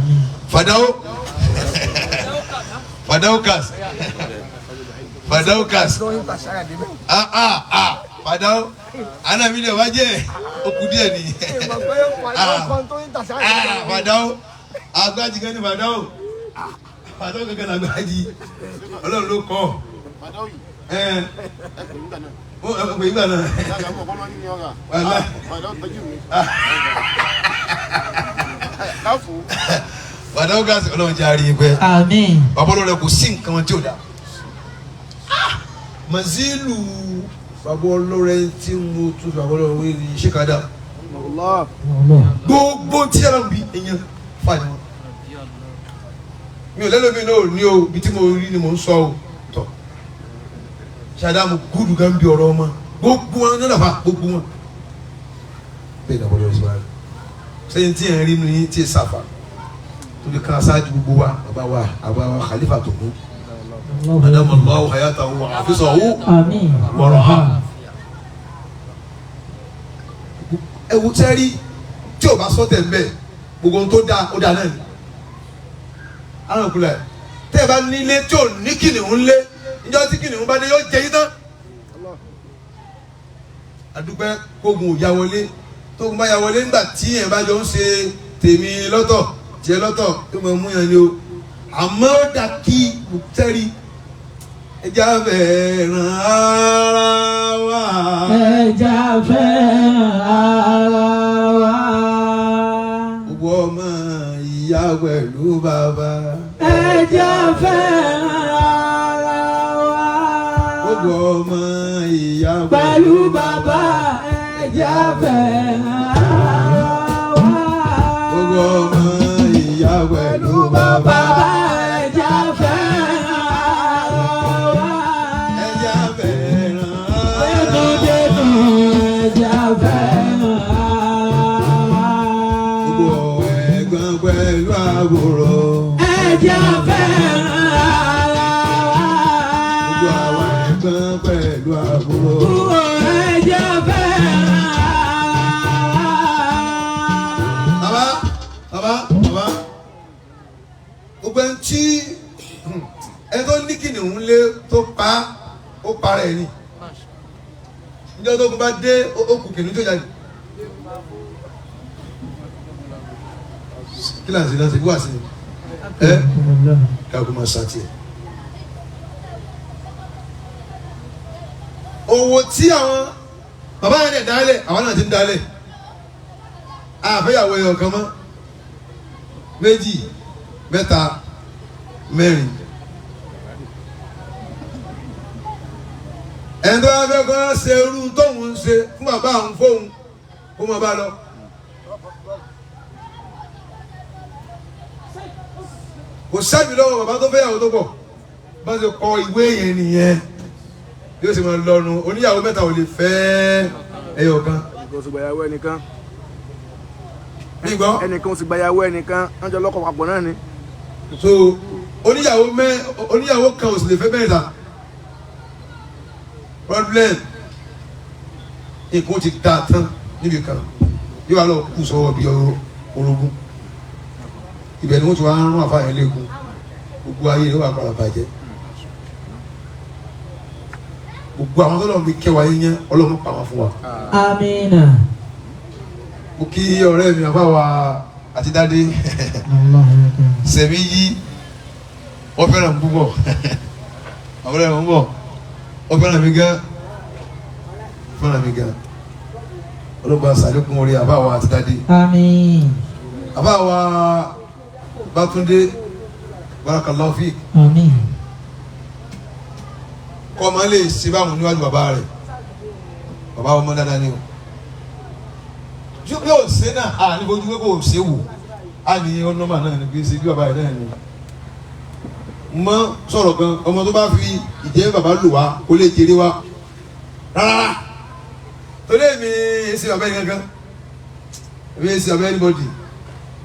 Speaker 3: Fadao kas Fadao ana mi le waje oku díẹ̀ ni Fadao agbaji gan ni Fadao gangan agbaji Ọlọ́run ló kọ o ìgbà náà Fadao kas Ọlọ́run jaari pé
Speaker 2: àmín
Speaker 3: bàbá Ọlọ́run kò sí nǹkan tí ò dá mazilu bàbá Ọlọ́run tí mo tún bàbá Ọlọ́run wí ní ṣèkádà gbogbo tí yàrá bí èèyàn fàyà mi ò lẹ́nu mi náà ní o bí tí mo rí ni mo ń sọ o tọ̀ ṣàdámù gúdù gan bí ọ̀rọ̀ ọmọ gbogbo wọn náà fà gbogbo wọn bẹ́ẹ̀ ni àbọ̀dọ̀ ṣe wá rí sẹ́yìn tí yẹn rí nu yín tí ì sàfà tó lè kan aṣáájú gbogbo wa bàbá wa khalifa tó kú. Adama Allahu hayatahu wa hafizahu
Speaker 2: àmín
Speaker 3: wa raha. Ewu tẹ́rí tí o bá sọ tẹ̀ ń bẹ̀ gbogbo ohun tó dáa ó dáa náà ni. Arákùnrin tẹ́ ẹ bá nílé tí ò ní kìnìún lé níjọ́ tí kìnìún bá dé yóò jẹ yín tán. Adúpẹ́ kógun ò ya wọlé tógun bá ya wọlé nígbà tí ẹ̀ bá jọ ń ṣe tèmi lọ́tọ̀ tiẹ̀ lọ́tọ̀ tó mọ̀ mú yẹn ni o. Àmọ́ ó dà kí tẹ́rí ẹja fẹ́ràn ara wa.
Speaker 2: ẹja fẹ́ràn ara wa.
Speaker 3: Gbogbo ọmọ ìyá pẹ̀lú bàbá.
Speaker 2: ẹja fẹ́ràn ara wa.
Speaker 3: Gbogbo ọmọ ìyá
Speaker 2: pẹ̀lú bàbá. ẹja fẹ́ràn ara wa.
Speaker 3: Gbogbo ọmọ ìyá pẹ̀lú bàbá.
Speaker 2: ẹja fẹ́ràn ara wa.
Speaker 3: Ẹja fẹ́ràn
Speaker 2: ẹja fẹ́ràn ara wa.
Speaker 3: gbogbo ẹ̀gbọ́n pẹ̀lú àbúrò.
Speaker 2: ẹja fẹ́ràn ara wa.
Speaker 3: Gbogbo àwọn ẹ̀gbọ́n pẹ̀lú àbúrò.
Speaker 2: ẹja fẹ́ràn ara wa.
Speaker 3: Bàbá gbogbo ẹni tí ẹni tó ní kìnìún lé tó pa ó para ẹ̀ ni níjọ́ tó kún bá dé ó kù kìnìún tó jáde kí láǹsì náà ṣe bí wà sí ẹ káàkó máa ṣàtì ẹ. Owó tí àwọn bàbá yẹn dẹ̀ dálẹ̀ àwọn náà ti ń dálẹ̀ àfẹ́yàwó ẹ̀yọ̀ kan mọ́ méjì mẹ́ta mẹ́rin. ẹni tó bá fẹ́ kọ́ ṣe irú tóun ń ṣe fún bàbá àwọn fóun kó máa bá lọ. kò sẹ́bi lọ́wọ́ bàbá tó fẹ́ yàwó tó pọ̀ bá ṣe kọ ìwé yẹn nìyẹn yóò ṣe máa lọ́nu oníyàwó mẹ́ta ò lè fẹ́ ẹyọ kan.
Speaker 5: ẹnìkan sì gbàyàwó ẹnìkan.
Speaker 3: nígbọ́
Speaker 5: ẹnìkan sì gbàyàwó ẹnìkan wọ́n jọ lọ́kọ papọ̀ náà ni.
Speaker 3: so oníyàwó kan ò sì lè fẹ́ mẹ́ta problem nǹkan ti da tán níbi kan yóò wá lọ kú sọ́wọ́ bí orogún ibẹ̀ ni wọ́n ti wá rán àfáàyàn lẹ́kùn gbogbo ayé ló wà padà bàjẹ́ gbogbo àwọn tọ́lọ́ mi kẹwàá yín yẹn ọlọ́run pa wọn fún wa.
Speaker 2: Amina.
Speaker 3: mo kí ọ̀rẹ́ mi àbáwá àti dáadé sẹ̀mí yí wọ́n fẹ́ràn púpọ̀ àwọn ọ̀rẹ́ wọn bọ̀ wọ́n fẹ́ràn mi gan ọlọ́ba sàlékún orí àbáwá àti dáadé.
Speaker 2: Àmín.
Speaker 3: àbáwá Bátúndé barakallahu fik.
Speaker 2: Àmín.
Speaker 3: kọ́ ọmọ lè ṣe báwọn níwájú bàbá rẹ̀ bàbá ọmọ dáadáa ni o yóò ṣe náà a ní fojú pé kò ṣe wò á ní ọlọ́mà náà ní bí ṣe bí bàbá rẹ̀ náà ni mọ sọ̀rọ̀ kan ọmọ tó bá fi ìjẹ́ bàbá lò wá kó lè jèrè wá rárá torí èmi èsì bàbá yẹn gangan èmi èsì bàbá anybody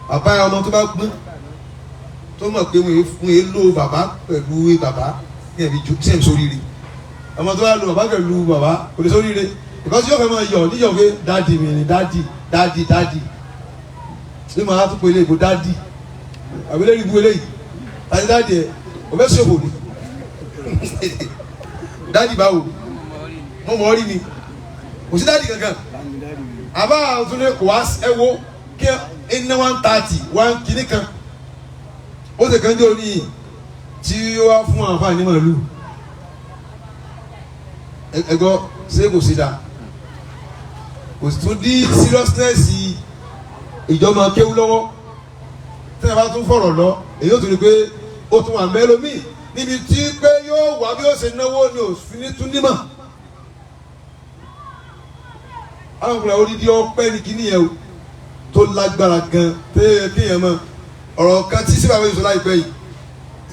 Speaker 3: bàbá ọmọ tó bá gbọ́n tó mọ̀ pé wọ́n yé lò bàbá pẹ̀lú bàbá ní ẹ̀mí ju sẹ́yìn sóríire ọmọ tó bá lò bàbá pẹ̀lú bàbá kò lè sóríire because yóò fẹ́ máa yọ̀ níjọ́ pé dáàdì mi ni dáàdì ní màá tún pé ilé ìbò dáàdì àbílẹ̀ ìbú eléyìí àti dáàdì ẹ̀ kò fẹ́ ṣòfò ni dáàdì báwo mo mọ̀ ọ́ rí mi kò sí dáàdì kankan àbá àtúndé kò wá ẹ wo kí iná 130 1 kìíní kan ó sì kàn jẹ́ òní tí ó wá fún àǹfààní màálù ẹgbọ́ ṣé kò sí dáa kò tún dí seriousness ìjọba kéwú lọ́wọ́ tí a bá tún fọ̀rọ̀ lọ èyí ó tún rí pé ó tún wà mẹ́lòmíì níbi tí pé yóò wá bí ó ṣe náwó ni òfin ní tún nímọ̀ àwọn ọkùnrin orídìí ọpẹ́ ní kíní yẹn o tó lágbára gan kéèyàn mọ̀ ọ̀rọ̀ kan tí síbàbí ìṣọlá ìpẹ́ yìí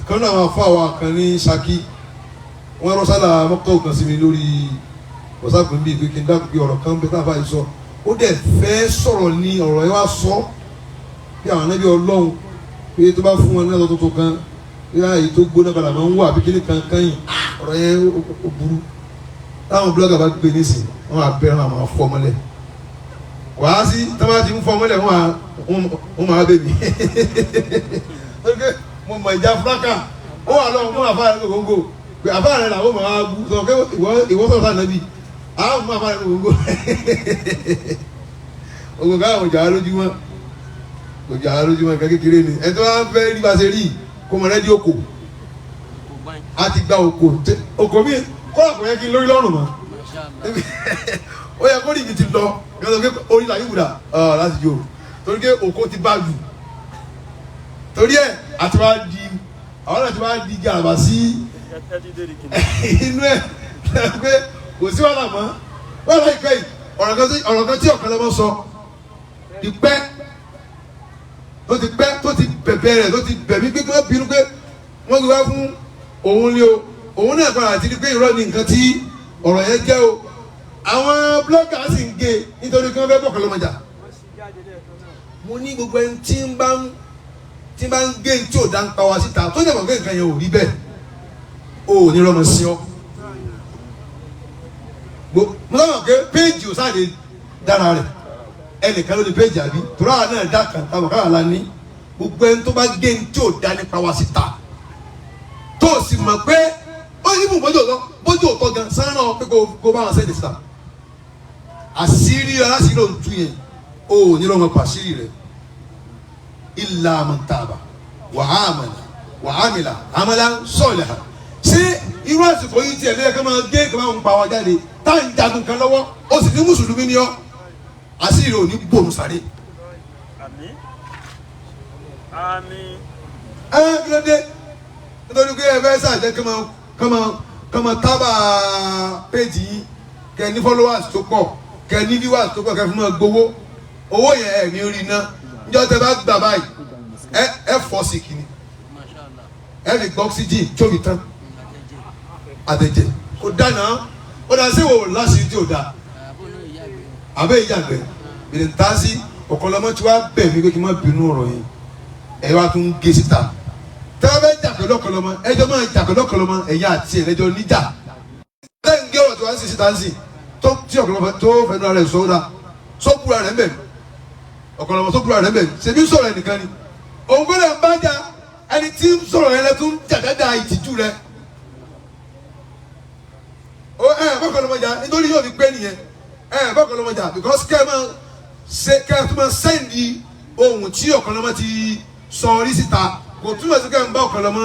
Speaker 3: kan náà àwọn afọ àwọn kan ní Ṣakí wọ́n rọ́ sálà mọ́tò kan sí mi lórí wọ́sàpù níbi ìpè kí n dákun pé ọ̀rọ̀ kan bẹ táwọn afáàyè sọ ó dẹ̀ fẹ́ sọ̀rọ̀ ní ọ̀rọ̀ yẹn wá sọ bí àwọn anábì Ọlọ́run pé tó bá fún wọn ní ọ̀tọ̀ tuntun kan bí ààyè tó gbóná padà máa ń wà bí kíní kan kẹ́yìn ọ̀rọ̀ yẹn ó burú táwọn búlọ́gà bá gbé nísìn wọn àbẹ̀rẹ̀ àwọn máa fọ́ ọmọlẹ̀ wàá sí táwọn ti ń fọ́ ọmọlẹ̀ wọn máa bèbí mo mọ ìjà fúlákà ó wà lọ́wọ́ mú àfáà rẹ̀ gbogbo pé àfáà rẹ̀ làwọn máa bú sọ pé ìwọ sọ̀rọ̀ sáà nàbí àwọn mú àfáà rẹ̀ gbogbo ogun káwọn ọjà lójúmọ́ nǹkan kékeré ni ẹ̀ tó wá ń fẹ́ rí bá ṣe rí kó mọ rẹ́dí oko a ti gba oko mi kọ́ àpò yẹ kí n lórí lọ́rùn mọ́ ó yẹ kó rí ibi ti lọ yọ pé orí làyè wùdà láti jó torí pé oko ti bá jù torí ẹ àti wá di àwọn àti wá di gàràbà sí inú ẹ pé kò sí wàhálà mọ́ wàhálà ìpẹ́ yìí ọ̀rọ̀ kan tí ọ̀kan lọ́mọ sọ ìpẹ́ tó ti bẹ̀bẹ̀ rẹ̀ tó ti bẹ̀mí pé kí wọ́n bínú pé wọ́n ti wá fún òun ni o òun náà padà ti di pé irọ́ ni nǹkan tí ọ̀rọ̀ yẹn jẹ́ o àwọn blọ́gà sì ń gé nítorí kí wọ́n fẹ́ bọ̀kan lọ́mọjà mo ní gbogbo ẹni tí ń bá ń gé tí ò dá ń pa wá síta tó dẹ̀ mọ̀ pé nǹkan yẹn ò rí bẹ́ẹ̀ o ò ní rọmọ sí ọ. mo lọ́wọ́ pé péèjì ò sáà lè dára rẹ̀ ẹnìkan ló ní péèjì àbí tòrá náà dá kan táwọn káwá la ní gbogbo ẹni tó bá gé tí ò dá nípa wá síta tó o sì mọ̀ pé ó yí mú bójú òtọ́ gan sánà pé kó bá wọn sẹ́ni síta àṣírí aláṣírí ló ń tú yẹn o ò ní rọmọ pàṣírí rẹ̀ illa man taba wa amila amalan solihan ṣé irú àsìkò yìí tiẹ̀ lẹ́yìn ká máa gé ká máa ń pa wá jáde tá à ń jagun kan lọ́wọ́ ó sì ní mùsùlùmí ni ọ́ àṣírí ò ní gbòòrùn sáré.
Speaker 4: Àmín. Àmín.
Speaker 3: kí ló dé nítorí pé ẹ fẹ́ sàjẹ́ kọ́mọ tábà péjì yín kẹ́ ní followers tó pọ̀ kẹ́ ní viewers tó pọ̀ kẹ́ fi máa gbowó owó yẹn ẹ̀ ní orí iná níjọ́ tẹ́ bá gbà báyìí ẹ fọ́ sí kìíní ẹ lè gbọ́ oxygen tó fi tán àtẹ̀jẹ̀ kò dáná ó dá sí wò láṣìírí tí ò dá àbẹ́ ìyàgbẹ́ ìdẹ̀ntàsí ọ̀kọ́lọ́mọ tí wàá bẹ̀ mí pé kí n má bínú ọ̀rọ̀ yẹn ẹ wá tún gé síta tẹ́wọ́ bẹ́ẹ̀ jà pẹ̀lú ọ̀kọ́lọ́mọ ẹjọ́ máa jà pẹ̀lú ọ̀kọ́lọ́mọ ẹ̀yà àti ẹ̀lẹ́jọ́ níjà lẹ́yìn gé ọ̀rọ̀ tí wàá ń sì síta ń sìn tí ọ̀kọ́lọ́mọ tó fẹ́nu rẹ̀ sọ́dá sọ́kùnrin rẹ̀ ń bẹ̀ ọ̀kọ́lọ́mọ sọ́kùnrin rẹ̀ ń bẹ̀ ṣèbí sọ̀rọ̀ ẹnìkan ni òun gbọ́dọ̀ ń bá jà ẹni tí ń sọ̀rọ̀ yẹn lẹ́tún jàdáda ìtìjú rẹ̀ bọ́kọ̀lọ́mọ jà nítorí yóò fi pé nìyẹn bọ́kọ̀lọ́mọ jà because kẹ́ ẹ tún máa sẹ́ndì ohun tí ọ̀kọ̀lọ́mọ ti sọ orí síta kò túmọ̀ sí kẹ́ ń bá ọ̀kọ̀lọ́mọ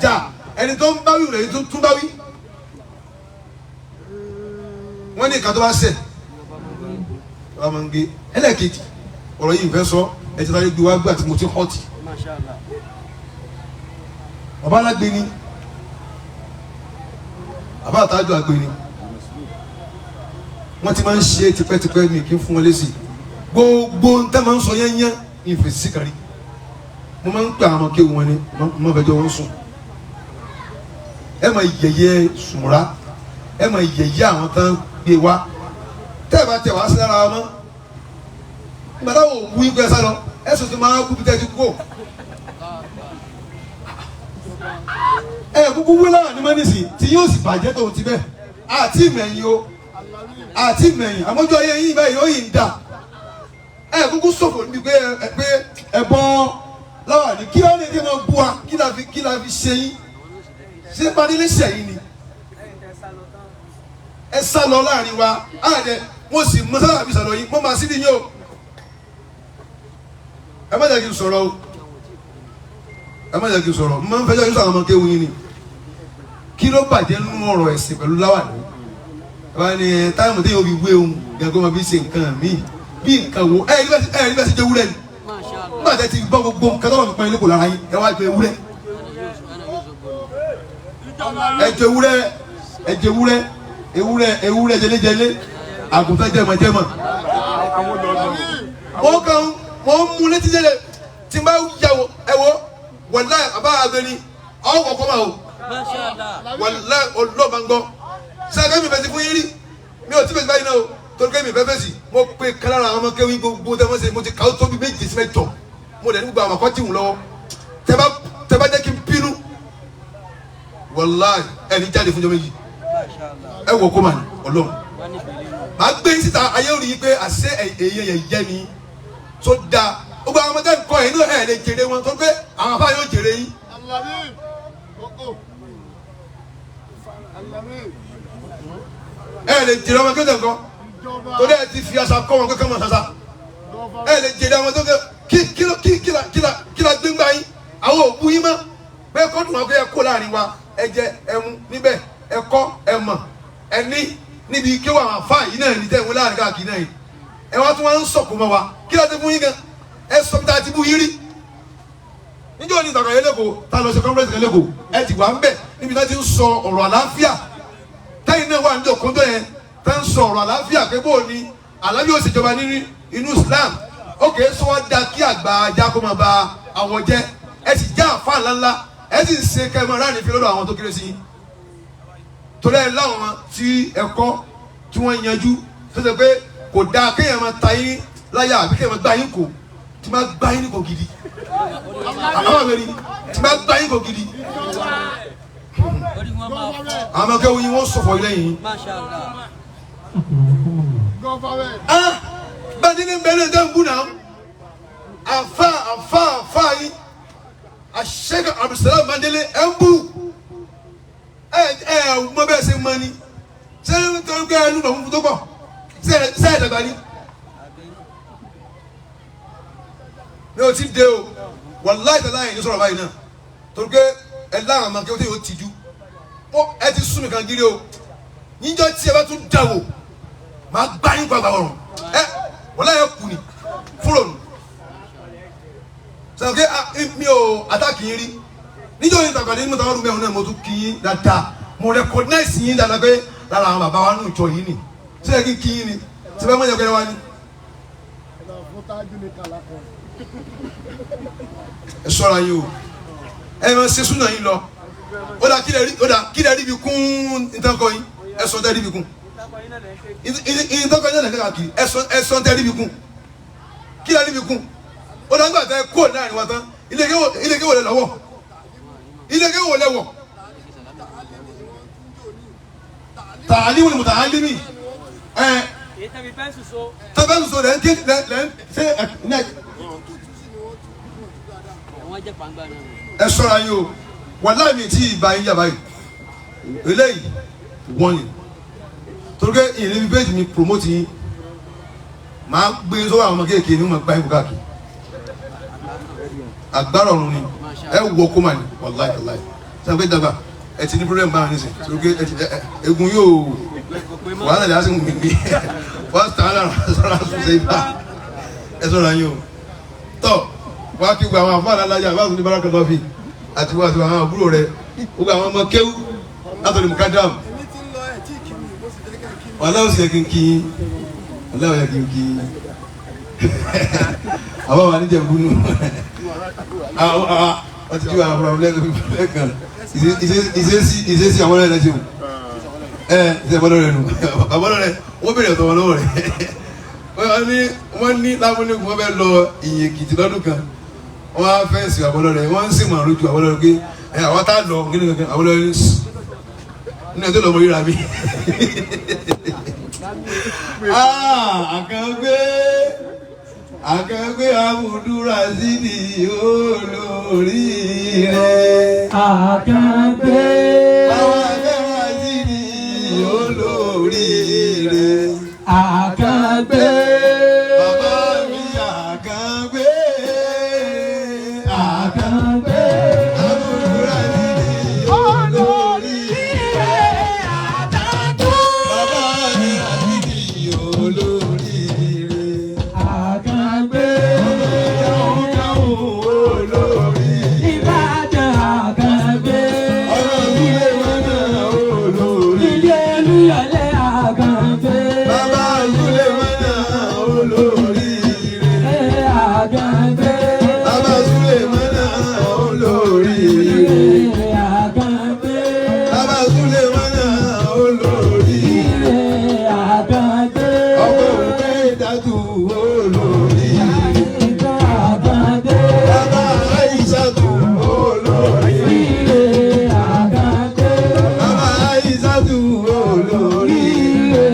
Speaker 3: jà ẹni tó ń bá wí rẹ̀ tó tún bá wí. wọ́n ní ìka tó bá sẹ̀ ọba máa ń gé ẹlẹ́ẹ̀kejì ọ̀rọ̀ yìí ń fẹ́ sọ ẹ ti láyé gbé wá gbé àti mo ti họ́ọ̀tì. bàbá alágbe ni bàbá àtàjọ àgbe ni wọ́n ti máa ń ṣe tipẹ́tipẹ́ mi kí n fún wọn lésì gbogbo ntẹ́ máa ń sọ yẹn yẹn ìfèsì kárí mo máa ń pè àwọn kéwù wọn ni mo fẹjọ́ wọn sùn ẹ máa yẹ̀yẹ́ sùnra ẹ máa yẹ̀yẹ́ àwọn tán gbé wá tẹ́ ẹ bá tẹ̀ wá sí lára wọn nígbà táwọn òwú ikú ẹ sá lọ ẹ sọ tó máa kú bí tẹ́ ti kú ò ẹ kúkú wí láwọn ní mọ́nísì tí yóò sì bàjẹ́ tó ti bẹ́ẹ̀ àti ìmẹ̀yìn o àti ìmẹ̀yìn àmọ́jọ́ ayé yín báyìí ó yìí ń dà ẹ kúkú sọ̀fọ̀ níbi pé ẹ bọ́ láwọn ní kí wọ́n lè dé máa bú wa kí la fi ṣe yín ṣé padìlẹ̀ ṣẹ̀yìn ni ẹ sá lọ láàrin wa àdẹ mo sì mọ sábà fi sọ̀rọ̀ yín mo máa sí ní yín o ẹ má jẹ́ kí n sọ̀rọ̀ o ẹ má jẹ́ kí n sọ̀rọ̀ mo máa ń fẹjọ́ yín sọ̀rọ̀ ọmọ kéwù yín ni kí ló bàjẹ́ nínú ọ̀rọ̀ ẹ̀sìn pẹ̀lú láwàní wọ́n ní táìmù tí yóò fi wé ohun gẹ́gẹ́ máa fi ṣe nǹkan míì bí nǹkan wo ẹ ní bẹ́ẹ̀ sì jẹ́ wúrẹ́ ni nígbà tẹ́ ti gbọ́ gbogbo nǹkan tó wà nípa ilé kò lára yín ẹ wá gbé wúrẹ́ ẹ jẹ wúrẹ́ jẹlẹ́jẹlé àgùntàn jẹmọ̀jẹmọ̀ wọ́n mú létí jẹ́lẹ̀ tí n bá yàwó ẹ wo wàláhì àbá abẹ́ni ọ̀hún kọ̀ọ̀kan máa o wàláhì olóòbá ń gbọ́ sẹ́kẹ́ mi fẹ́ ti fún yín rí mi ò tí fẹ́ ti báyìí náà o torí kẹ́ mi fẹ́ fẹ́ sí mo pe kálára àwọn ọmọ kẹ́wìn gbogbo tẹ́ wọ́n ṣe mo ti kàó tóbi méjì sí mẹ́jọ mo dẹ̀ ní gbogbo àwọn akọ́tì wù lọ́wọ́ tẹ́ bá jẹ́ kí n bínú wàláhì ẹni jáde fún jọ méjì ẹ wò kó mà ní ọlọ́run màá gbé síta ayé òrì yìí pé àṣẹ èyí yẹ ni tó da gbogbo àwọn ọmọdé nǹkan yìí náà ẹ̀ lè jèrè wọn tó pé àwọn afá yóò jèrè yín. ẹ lè jèrè ọmọ kéde nǹkan torí ẹ ti fi aṣọ kọ́ wọn kékeré mọ̀ ṣaṣa ẹ lè jèrè ọmọ tó kí la gbé ń gbá yín àwọn òbú yín mọ́ bẹ́ẹ̀ kọ́ dùn wọn pé ẹ kó láàrin wa ẹ jẹ ẹ mu níbẹ̀ ẹ kọ́ ẹ mọ̀ ẹ ní níbi kí wọn àwọn afá yìí náà ní tẹ̀ wọ́n láàrin káàkiri náà yìí ẹ wá tún wá ń sọ̀kò mọ́ wa kí la ti fún yín gan ẹ sọ bí ta ti bú yín rí níjọ́ ní ìtàkùn yẹn lẹ́kọ̀ọ́ tá a lọ sí conference yẹn lẹ́kọ̀ọ́ ẹ ti wà ń bẹ̀ níbi tá ti ń sọ ọ̀rọ̀ àlàáfíà táyìn náà wà níjọ́ kóńtó yẹn tá ń sọ ọ̀rọ̀ àlàáfíà pé bó ni àlàáfíà ó sì jọba inú Islam ó kè é sọ wá da kí àgbà ajá kó máa ba àwọ̀ jẹ́ ẹ sì já àfa ńláńlá ẹ sì ń ṣe kẹmọ ráàní fi lọ́dọ̀ àwọn tó kéré sí yín torí ẹ láwọn tí ẹ̀kọ́ tí wọ́n yanjú tó ṣe pé kò dáa kéèyàn máa ta yín láyà àbí kéèyàn máa gbá yín kò tí máa gbá yín kò gidi àwọn àgbẹ̀ ni tí máa gbá yín kò gidi àwọn akẹ́wò yín wọ́n sọ̀fọ̀ ilé yìí. bẹ́ẹ̀ni ní bẹ́ẹ̀ ní ẹ̀dá ń bú náà àfa yín àṣẹ́kọ̀ Abdulsalam Mandele ẹ̀ ń bú mọ bẹ́ẹ̀ ṣe mọ ni ṣé nítorí pé ẹnu lòun fún tó pọ̀ ṣé ẹ̀dàgbà ni. ní o ti dé o wàláì tẹ̀lé àyìn ní sọ̀rọ̀ báyìí náà torí pé ẹ láwọn àmọ́ kí o tẹ̀ yóò tìjú ẹ ti sún mi kan gírí o níjọ́ tí ẹ bá tún dà wò máa gbá yín gbàgbà ọ̀rùn ẹ wàláì ẹ kù ni fúlò nù sọ pé mi ò àtàkì yín rí níjọ́ yìí tàbí ní mọ̀tàwọ́rù mẹ́rin náà mo tún kí yín dáadáa mo recognize yín dáadáa pé lára àwọn bàbá wa nù ìjọ yìí ni ṣé ẹ kí n kí yín ni ṣé bẹ́ẹ̀ mọ̀ yẹ kẹ́rẹ́ wá ní. ẹ ṣọ́ra yín o ẹ máa ṣe súnà yín lọ ó dà kí lè rí bí kún ìtànkọ yín ẹ sọ tẹ́ rí bí kún ìtànkọ yín náà kẹ́kẹ́ kiri ẹ sọ tẹ́ rí bí kún kí lè rí bí kún ó dà nígbà tẹ́ kó náà ní wọn tán ilé kéwò lẹ lọ́wọ́ ilé kéwò lẹ wọ̀ tàlímù ni mo tàlímì tẹ́bí pẹ́ńsù so lẹ́ ń ké lẹ́ ń ṣe ẹ ṣọ́ra yín o wàláhì mi tí ìbá yín yàrá yìí eléyìí wọ́n ni torí pé ìrìn bíbélì mi promote yín máa gbé sọ́wọ́ àwọn ọmọ kéèké ní wọn gba yín bùkátì agbára ọ̀run ni ẹ wọ kó mà ní wàláhì wàláhì sọ pé dàgbà ẹ ti ní problem báwọn nísìn torí pé egun yóò wàhálà lè lásìkò gbìngbìn wọ́n tàn án lára sọ́ra ṣùṣe ibà ẹ ṣọ́ra yín o tọ́ wàá kí gbogbo àwọn àfáàlà alájà àbáàtún ní bárakà lọ́fì àti wọ́n àti àwọn àbúrò rẹ̀ gbogbo àwọn ọmọ kéwú látọ̀lù mùkádàm wàhálà ó sì yẹ kí n kí wàhálà ó yẹ kí n kí àwọn àwọn àníjẹ̀ búnú wọ́n ti jí àwọn àbúrò lẹ́ẹ̀kan ìṣesí àwọn ọ̀rẹ́ rẹ̀ ṣe wò ṣe bọ́dọ̀ rẹ̀ nù àbọ̀dọ̀ rẹ̀ wọ́n bèrè ọ̀tọ̀ wọn lọ́wọ́ rẹ̀ wọ́n ní lámúnigun wọ́n fẹ́ lọ Ìyìn Èkìtì lọ́dún kan wọ́n á fẹ́ǹsì àbọ̀dọ̀ rẹ̀ wọ́n ń sì mọ̀ lójú àbọ̀dọ̀ rẹ̀ pé àwọn tá lọ kí ni kankan àbọ̀dọ̀ rẹ̀ ní ẹjọ́ lọ́mọ ríra mi. Àkàngbé Amúdúrásídì olóríire.
Speaker 2: Àkàngbé
Speaker 3: Amúdúrásídì olóríire.
Speaker 2: Àkàngbé
Speaker 3: bàbá mi Àkàngbé.
Speaker 2: Àkàngbé
Speaker 3: Amúdúrásídì olóríire.
Speaker 2: Àkàngbé
Speaker 3: bàbá mi Rásídì olóríire.
Speaker 2: Àkàngbé
Speaker 3: olóríire.
Speaker 2: Ìbàdàn Àkàngbé
Speaker 3: ọ̀rọ̀ ìdílé wọn náà olóríire.
Speaker 2: ilé Olúyọ̀lé Àkàngbé
Speaker 3: bàbá ìdílé wọn náà olóríire.
Speaker 2: Àkàngbé
Speaker 3: bàbá ìdílé wọn náà olóríire.
Speaker 2: Àkàngbé
Speaker 3: bàbá ìdílé wọn náà olóríire.
Speaker 2: Àkàngbé
Speaker 3: ọmọ òwe ìdájú olóríire.
Speaker 2: Àkàngbé
Speaker 3: bàbá àìsàtù olóríire.
Speaker 2: Àkàngbé
Speaker 3: bàbá àìsàtù olóríire.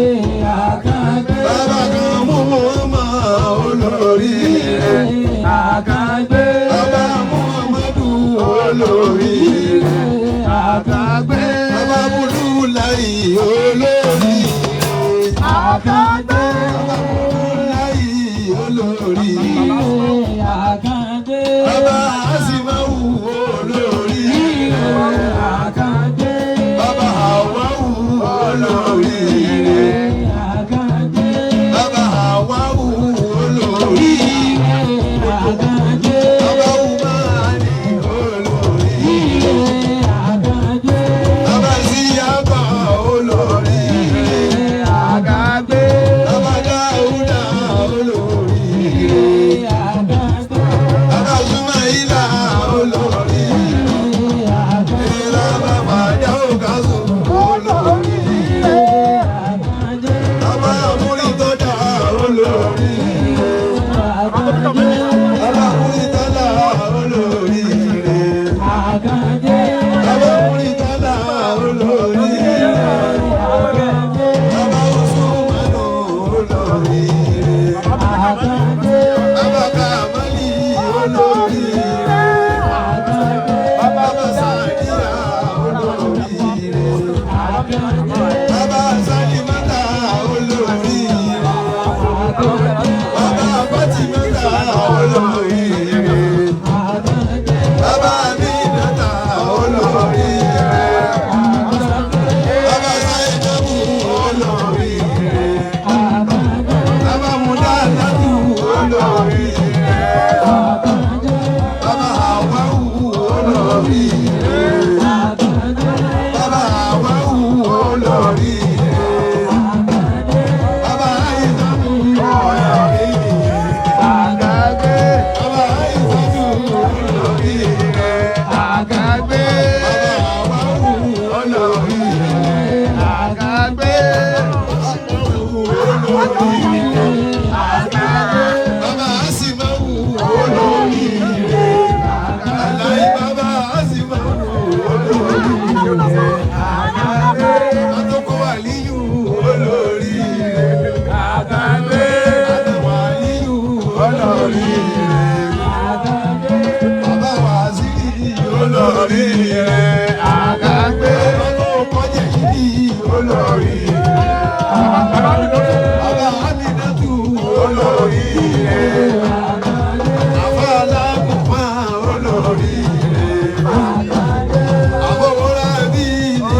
Speaker 2: Àkàngbé
Speaker 3: bàbá kan mú ọmọ olóríire.
Speaker 2: Àkàngbé
Speaker 3: bàbá Muhammadu olóríire.
Speaker 2: Àkàngbé
Speaker 3: bàbá Abdullahi olóríire.
Speaker 2: Àkàngbé
Speaker 3: bàbá Abdullahi olóríire.
Speaker 2: Àkàngbé
Speaker 3: bàbá Asimawu olóríire.
Speaker 2: Àkàngbé
Speaker 3: bàbá Hawawu olóríire.
Speaker 2: Àkàngbé
Speaker 3: bàbá Hawawu olóríire.
Speaker 2: Àkàngbé
Speaker 3: bàbá Umani olóríire.
Speaker 2: Àkàngbé
Speaker 3: bàbá Ziyaba olóríire.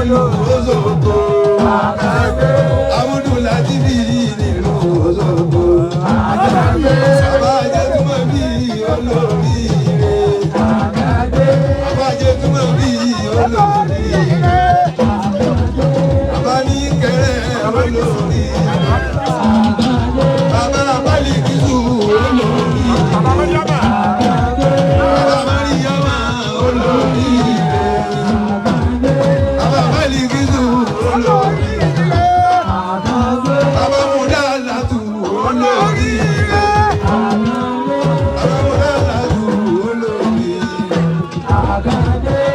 Speaker 3: nílùú Òṣogbo. Abudu Latifi nílùú Òṣogbo. Bàbá Ajẹ́túmọ̀ bí olóríire. Bàbá Ajẹ́túmọ̀ bí olóríire. Bàbá ní kẹrẹ olóríire. Bàbá Bálíkísù olóríire. Bàbá Mariama olóríire. Bàbá Bálíkísù olóríire. Bàbá Mudalatu olóríire. Bàbá Mudalatu olóríire.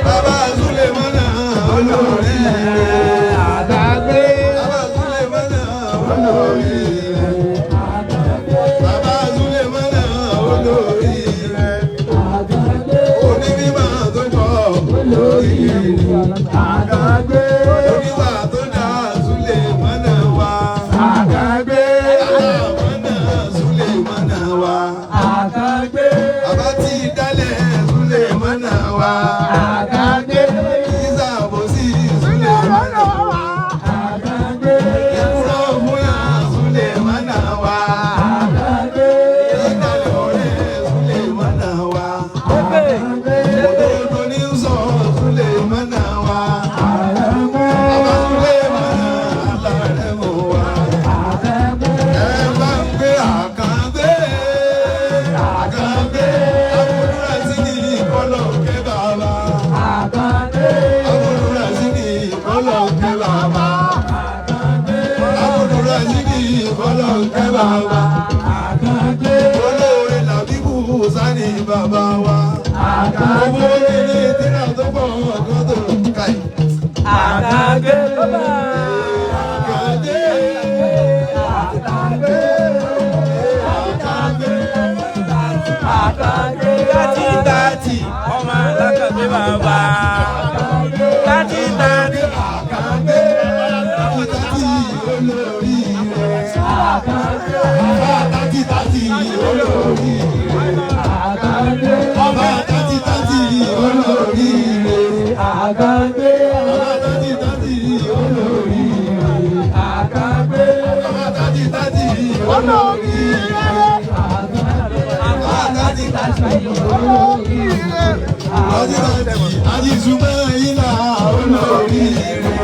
Speaker 3: Bàbá Sulemana olóríire. Bàbá Sulemana olóríire. Bàbá Sulemana olóríire. Onímọ̀ tó jọ olóríire. Oníwà tó dá Sulemana wá. Alámọ̀nà Sulemana wá. Bàbá tí dálẹ̀ Sulemana wá. Ìsàbòsí Sulemana wá. Ìkúrọ̀ fúnyà Sulemana wá. Ìdálẹ̀ ọ̀rẹ́ Sulemana wá. Òdodo ní sọ Sulemana wá. Bàbá Sulemana alárẹ̀ mọ̀ wá. Ẹ bá ń gbé Àkàngbé. Àkàngbé. Àbúrò sí ní ìkọlọ̀ kẹ́ bàbá. Àbúrò sí ní ìkọlọ̀ kẹ́ bàbá. Àbúrò sí ní ìkọlọ̀ kẹ́ bàbá. Olóore làbíbù sani bàbá wa. Owó ilé tíra tó pọ̀ ọ̀kan tó káyì. Àkàngbé. Àkàngbé. Àkàngbé. Àkàngbé.
Speaker 4: Tati ọmọ alákàgbé bàbá. Tati.
Speaker 3: Àkàngbé. Tati olóríire. Tati olóríire. Ọba tati olóríire. Ọba tati olóríire. Ọba tati olóríire. Ajizuma ila olóríire.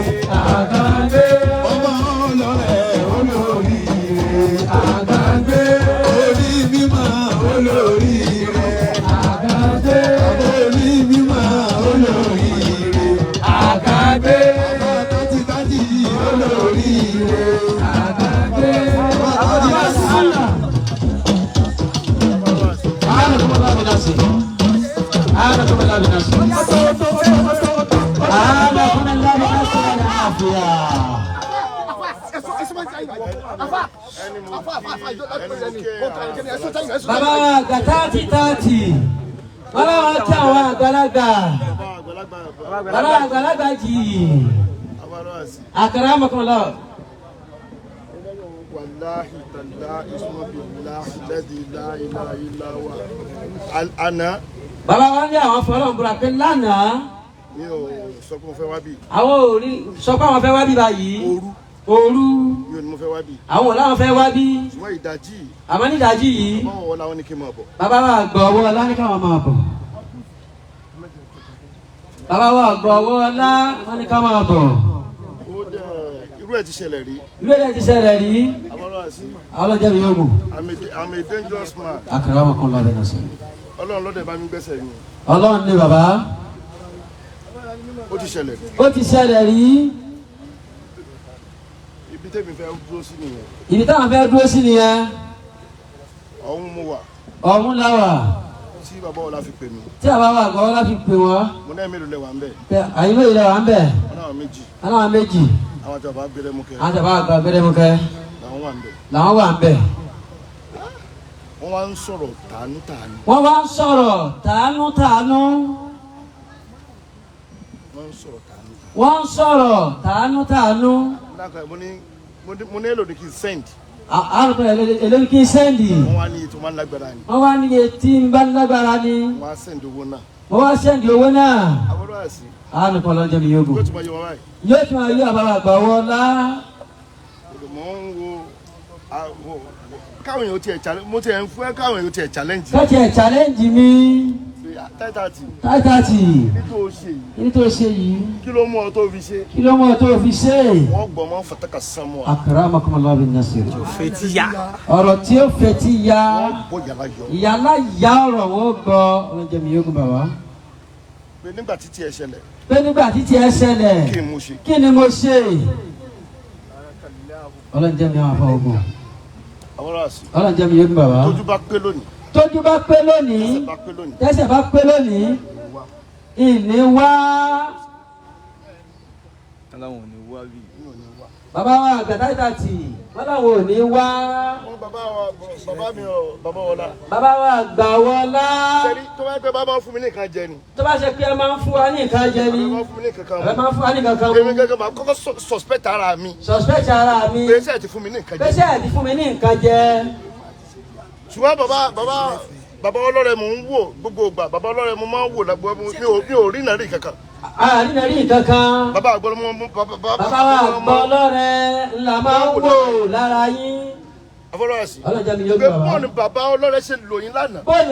Speaker 3: Ọmọ ọlọ́rẹ̀ olóríire. Orí mímọ́ olóríire. Orí mímọ́ olóríire. Ọba tati olóríire.
Speaker 2: Bàbá gàtàtì tàtì. Bàbá wọn kí àwọn àgbàlagbà. Bàbá àgbàlagbà jì. Àkàrà mọ̀kànlá.
Speaker 5: Wallahi tallahi ismu billahi alladhi la ilaha illa huwa. Àná
Speaker 2: Bàbá wọn ní àwọn fọlọ́ ń búra pé lánàá.
Speaker 5: mi ò sọ pé mo fẹ́ wá bí.
Speaker 2: Àwọn ò rí sọ pé àwọn fẹ́ wá bí báyìí. Òru.
Speaker 5: Mi ò ní mo fẹ́ wá bí.
Speaker 2: Àwọn ò láwọn fẹ́ wá bí.
Speaker 5: Ṣùgbọ́n ìdajì
Speaker 2: Àmọ́ ní ìdájí yìí.
Speaker 5: báwọn wọ́n láwọn ní kí n máa bọ̀.
Speaker 2: Bàbá wa gbọ́ ọwọ́ ọlá ní káwọn máa bọ̀. Bàbá wa gbọ́ ọwọ́ ọlá wọn ní ká máa bọ̀.
Speaker 5: Ó dẹ̀ irú ẹ̀ ti ṣẹlẹ̀ rí.
Speaker 2: Ìlú èdè ti ṣẹlẹ̀ rí. Àwọn ọlọ́jà mi yóò mú.
Speaker 5: I'm a dangerous man.
Speaker 2: Àkàrà wọn kan lọ́dẹ̀ náà sọ.
Speaker 5: Ọlọ́run ló dẹ̀ bá mi gbẹ́sẹ̀ mi.
Speaker 2: Ọlọ́run ní bàbá.
Speaker 5: Ó ti ṣẹlẹ̀ rí.
Speaker 2: Ó ti ṣẹlẹ̀ rí.
Speaker 5: Ibi tẹ́mi fẹ́ dúró sí nìyẹn.
Speaker 2: Ibi táwọn fẹ́ dúró sí nìyẹn.
Speaker 5: Ọ̀hún mo wà.
Speaker 2: Ọ̀hún láwà.
Speaker 5: Tí bàbá ọ̀la fi pè mí.
Speaker 2: Tí àbá wa gbọ́ láti pè wọ́n.
Speaker 5: Mo náà mélòó lẹ wà ń bẹ̀.
Speaker 2: Àyíwé ilẹ̀ wà ń bẹ̀.
Speaker 5: Wọ́n náà méjì.
Speaker 2: Aláwọn méjì.
Speaker 5: Àwọn àjọba gbẹrẹmú kẹ.
Speaker 2: Àwọn àjọba àgbà gbẹdẹmukẹ.
Speaker 5: Làwọn wà ń bẹ̀.
Speaker 2: Làwọn wà ń bẹ̀.
Speaker 5: Wọ́n wá ń sọ̀rọ̀ tàánú.
Speaker 2: Wọ́n wá ń sọ̀rọ̀ tàánú. Wọ́n ń sọ̀rọ̀ tàánú.
Speaker 5: Mo ní èlò ní kí n send.
Speaker 2: Àrùkọ èlé kí n sẹ́ndì.
Speaker 5: Wọ́n wá ní ètò máa ń lágbára ni.
Speaker 2: Wọ́n wá ní etí ń bá lágbára ni.
Speaker 5: Wọ́n á send owó náà.
Speaker 2: mo wá sẹ́ndì owó náà
Speaker 5: àbúrò àṣì
Speaker 2: àánú kan lọ́jọ́ mi yóò gùn
Speaker 5: yóò tún máa yọ wọn báyìí.
Speaker 2: yóò tún ayé àbáwá àgbà wọlá.
Speaker 5: mò ń wo káwọn èèyàn tiẹ̀ challenge mo tiẹ̀ ń fún ẹ káwọn èèyàn tiẹ̀ challenge.
Speaker 2: kẹ́tì ẹ̀ challenge mi.
Speaker 5: táìtàtì.
Speaker 2: ní tó ṣe yìí.
Speaker 5: kí ló mú ọ tó fi ṣe.
Speaker 2: wọ́n
Speaker 5: gbọ́ mọ́ fàtàkà sánmọ́.
Speaker 2: akramakumullahu bin nasir.
Speaker 4: fetí ya.
Speaker 2: ọ̀rọ̀ tí ó fetí ya.
Speaker 5: wọ́n bọ́ yàrá yọ.
Speaker 2: ìyàlá ya ọ̀rọ̀ wọ́n gbọ́ ọlọ́jọ́ mi yóò gún bàbá.
Speaker 5: pé nígbà tí tiẹ̀ ṣẹlẹ̀.
Speaker 2: kí ni mo ṣe. ọlọ́jọ́ mi àwọn afọ ogun. ọlọ́jọ́ mi yóò gún bàbá. tójú bá pé lónìí tẹ́sẹ̀ bá pé lónìí ìní wá. bàbá wa gàdáìtà tì wọ́n làwọn ò ní wá. bàbá wa gbà wọlá.
Speaker 5: tó bá pẹ́ bàbá fún mi ní nǹkan jẹ ni.
Speaker 2: tó bá ṣe pé ẹ máa ń fún wa ní nǹkan jẹ ni. ẹ máa ń fún wa ní nǹkan mu.
Speaker 5: èmi gẹ́gẹ́ máa kọ́kọ́ suspect ara mi. pèsè ẹ̀ ti fún mi ní nǹkan jẹ. ṣùgbọ́n bàbá ọlọ́rẹ̀ mò ń wò gbogbo ìgbà bàbá ọlọ́rẹ̀ mo máa ń wò lágbo mi ò rí nàrí kankan.
Speaker 2: bàbá wa ọlọ́rẹ̀ là máa ń wò lára yín.
Speaker 5: afọlọ́rẹ̀sì
Speaker 2: ọlọ́jà mi yóò gbà wá.
Speaker 5: bọ́ọ̀ ni bàbá ọlọ́rẹ̀ ṣe lò yín lánàá.
Speaker 2: bọ́ọ̀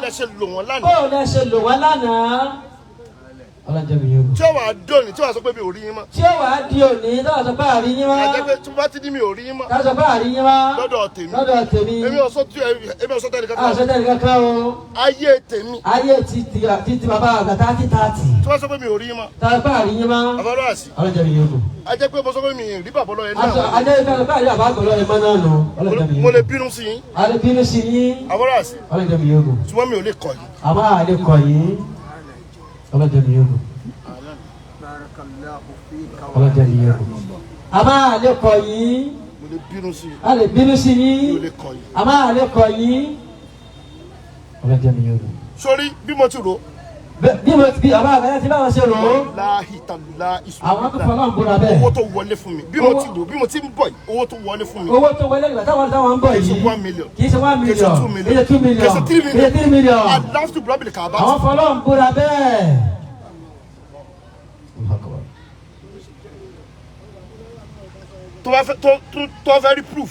Speaker 2: lẹ ṣe lò wọ́n lánàá. ọlọ́jà mi yóò gbà.
Speaker 5: tí ó wàá dóni tí ó wàá sọ pé mi ò rí yín mọ́.
Speaker 2: tí ó wàá di òní tí ó wàá sọ pé àrí yín mọ́.
Speaker 5: àjẹ́ pé tí wọ́n bá ti ní mi ò rí yín mọ́.
Speaker 2: ká sọ pé àrí yín mọ́.
Speaker 5: lọ́dọ̀ tèmi. èmi ò sọ tẹ́lẹ̀ kankan.
Speaker 2: kankan o.
Speaker 5: ayé tèmi.
Speaker 2: ayé ti bàbá àgbàtà ti tààtì.
Speaker 5: tí wọ́n sọ pé mi ò rí yín mọ́.
Speaker 2: tí wọ́n sọ pé àrí yín mọ́.
Speaker 5: afọlọ́rẹ̀sì.
Speaker 2: ọlọ́jà mi yóò gbà.
Speaker 5: àjẹ́ pé mo sọ pé mi rí bàbá ọlọ́rẹ̀ náà.
Speaker 2: àjẹ́ pé bàbá ọlọ́rẹ̀ mọ́ náà nù.
Speaker 5: mo lè bínú sí yín. afọlọ́rẹ̀sì.
Speaker 2: ọlọ́jà mi yóò gbà.
Speaker 5: ṣùgbọ́n mi ò lè kọ̀ yín.
Speaker 2: àmọ́ àlè kọ̀ yín. ọlọ́jà mi yóò gbà. ọlọ́jà mi yóò gbà. àmọ́ àlè kọ̀ yín.
Speaker 5: mo lè bínú sí yín.
Speaker 2: a lè bínú sí yín.
Speaker 5: mi ò lè kọ̀ yín.
Speaker 2: àmọ́ àlè kọ̀ yín. ọlọ́jà mi yóò gbà.
Speaker 5: sórí bí mo ti rò.
Speaker 2: bí mo ti àbá àgbàyà ti báwọn ṣe rò ó.
Speaker 5: láhìtàlá ìṣòro.
Speaker 2: àwọn tó fọlọ́ ń bóra bẹ́ẹ̀.
Speaker 5: owó tó wọlé fún mi bí mo ti rò bí mo ti ń bọ̀ yìí owó tó wọlé fún mi.
Speaker 2: owó tó wọlé ìgbà táwọn ń bọ̀ yìí.
Speaker 5: kì í ṣe 1 million.
Speaker 2: kì í ṣe 1 million.
Speaker 5: kì í ṣe 2 million.
Speaker 2: kì í ṣe 2 million. kì í ṣe 3 million.
Speaker 5: adáwọ̀ tó bùrọ̀ bìlì kàbá.
Speaker 2: àwọn fọlọ́ ń bóra bẹ́ẹ̀.
Speaker 5: tó fẹ́ rí proof.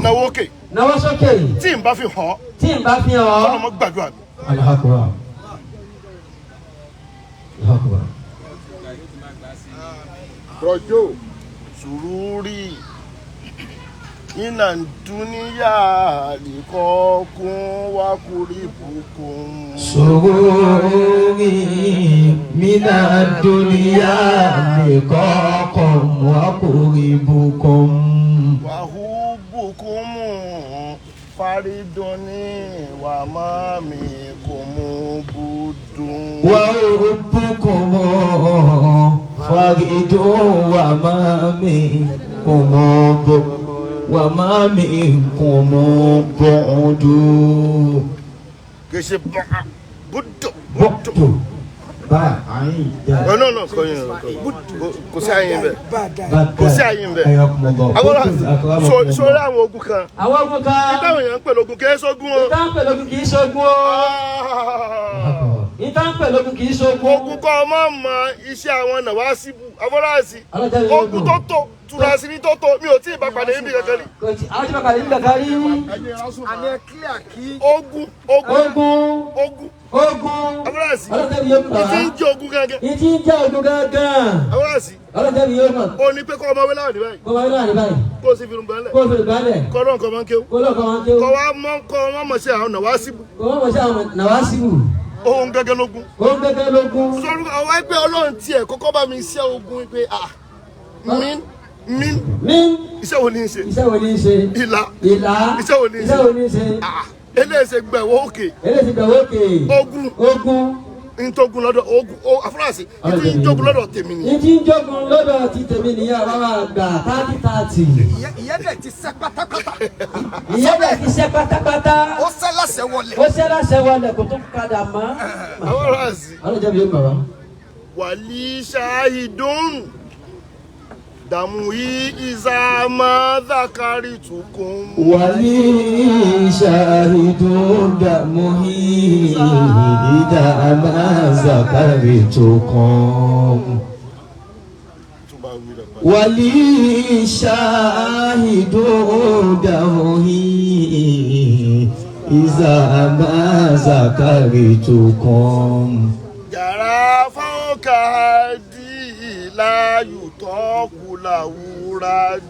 Speaker 5: náwó òkè.
Speaker 2: náwó sókè.
Speaker 5: tí n bá fi hàn. ọlọ́mọ gbàdúrà mi.
Speaker 2: Allahu Akbar.
Speaker 5: Rojo sururi ina duniya likokun wa kuribukum.
Speaker 2: Sururi mina duniya likokun wa kuribukum.
Speaker 5: Wa hubukum fariduni wa mamikum budun.
Speaker 2: Wa hubukum faridun wa mamikum budun. Wa mamikum budun.
Speaker 5: Kese budun.
Speaker 2: Budun. Ba ayin da.
Speaker 5: No, kò sí ayin bẹ́ẹ̀. Kò sí ayin bẹ́ẹ̀. So àwọn ogun kan. Ìtàwọn èèyàn ń pè lógun kì í ṣogun o. Ogun kọ́ ọmọ mọ iṣẹ́ àwọn Nàwásíbù Afọláyàsí. Ogun tó tó tura sí ní tó tó mi ò tí ì bá pàdé níbi kankan rí. Ogun. Afọláyàsí. Ìtí ń jẹ́ ogun gángan. Afọláyàsí. Ó ní pé kọ́ ọmọ wẹ́lá ní báyìí. Kó o sì fi rúgbọ́n lẹ̀. Kọ́ náà kọ́ máa ń kéwú. Kọ́ wá mọ̀ sí àwọn Nàwásíbù. Ohun gẹ́gẹ́ lógún. Sọ́run àwọn ẹgbẹ́ Ọlọ́run tiẹ̀ kọ́kọ́ bá mi ṣe ogun pé min iṣẹ́ wo ni ń ṣe. Ìlà iṣẹ́ wo ni ń ṣe. Eléyìí gbẹ̀wò òkè. Ogun. Ntogun lọ́dọ̀ ogun Afọláyàsí. Ìdí ń jogun lọ́dọ̀ tèmi nìyẹn.
Speaker 2: Àgbà 30.
Speaker 5: Ìyẹn dẹ̀ ti sẹ́ pátápátá. Ó sẹ́ láṣẹ wọlé.
Speaker 2: Kò tó padà mọ́.
Speaker 5: Afọláyàsí.
Speaker 2: Ọlọ́jà mi yóò gbà wá.
Speaker 5: Wàlí ṣáhìdùn دموي إذا ما ذكرتكم
Speaker 2: ولي شاهد دمه إذا ما ذكرتكم ولي شاهد دمه إذا ما ذكرتكم
Speaker 5: جرى فوق هدي لا يطاق له رد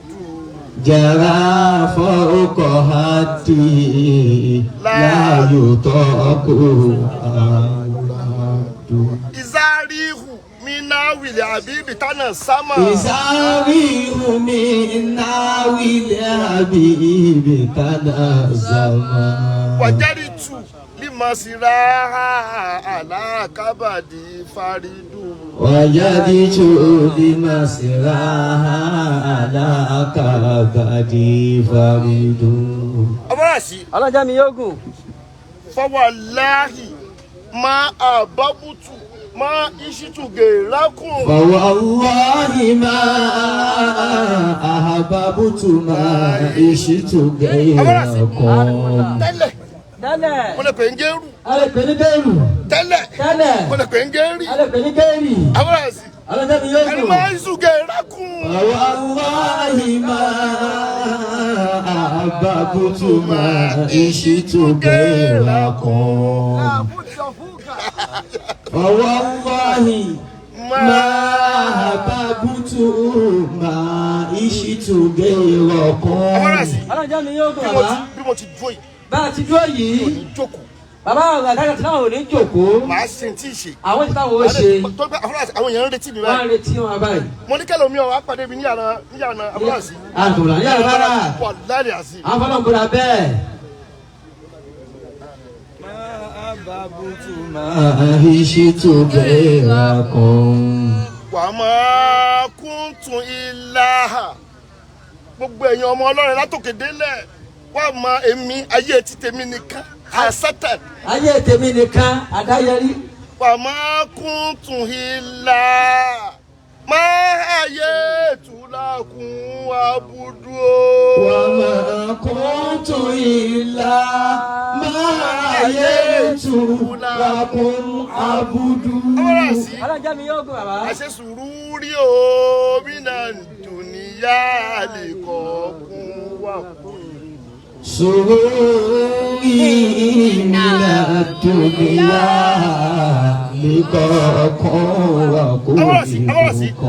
Speaker 2: جرى فوق هدي لا يطاق
Speaker 5: إزاريه من ناوي الحبيب تنسما
Speaker 2: إزاريه من ناوي الحبيب تنسما
Speaker 5: وجريت لمسراها على كبدي فريد
Speaker 2: وجريت لمسراها على كبدي فريد
Speaker 5: أمراسي
Speaker 4: الله جامي يوغو
Speaker 5: فوالله ما أبابت ما إشت غيركم
Speaker 2: فوالله ما أحببت ما إشت غيركم
Speaker 4: tẹ́lẹ̀
Speaker 5: mo lè pè ń gẹ́rù
Speaker 2: alẹ́pẹ̀lẹ́gẹ́rù
Speaker 5: tẹ́lẹ̀
Speaker 2: tẹ́lẹ̀
Speaker 5: mo lè pè ń gẹ́rì
Speaker 2: alẹ́pẹ̀lẹ́gẹ́rì
Speaker 5: Amúrasì
Speaker 2: alẹ́jẹ́mi
Speaker 5: ẹni
Speaker 2: yóò
Speaker 5: máa ń sùn gẹ̀ẹ́rákùn
Speaker 2: فوالله ما أحببت ما إشت غيركم فوالله ما أحببت ما إشت غيركم
Speaker 5: Amúrasì
Speaker 4: Allah jami yóò gùn bàbá
Speaker 5: bí mo ti dúró yìí
Speaker 4: bá a ti dúró yìí
Speaker 5: mi ò ní jókòó
Speaker 4: bàbá àwọn àdájọ́ tí náà ò ní jòkó
Speaker 5: màá ṣe tí ì ṣe
Speaker 4: àwọn tí táwọn ó ṣe
Speaker 5: tó gbé Amúrasì àwọn èèyàn ń retí mi
Speaker 4: wọ́n á
Speaker 5: báyìí
Speaker 4: retí wọn báyìí.
Speaker 5: mo ní kẹ́lẹ́ omi ọ̀ wá pàdé mi níyànà Amúrasì
Speaker 2: àtùlà ní àlùbárà
Speaker 5: wà láàrin àsì
Speaker 2: àwọn fọlọ́nkúra bẹ́ẹ̀. إشت غيركم
Speaker 5: wà máa kún tún ìlàhà gbogbo èèyàn ọmọ Ọlọ́run látòkè délẹ̀ wà máa èmi ayé ti tèmi nìkan àṣetẹ̀
Speaker 2: ayé tèmi nìkan àdáyẹrí.
Speaker 5: wà máa kún tún ìlàhà máa ayé tùlákùn àbùdó.
Speaker 2: وما كنت إلا ما عييت لكم عبد.
Speaker 5: Amúrasì
Speaker 4: Allah jami yóò gùn bàbá.
Speaker 5: àṣẹ sùúrù rí o mínà dùnìyà lè kọ̀ọ̀kùn wà kún.
Speaker 2: سروري من الدنيا لقاكم
Speaker 5: Amúrasì
Speaker 2: وقلبكم.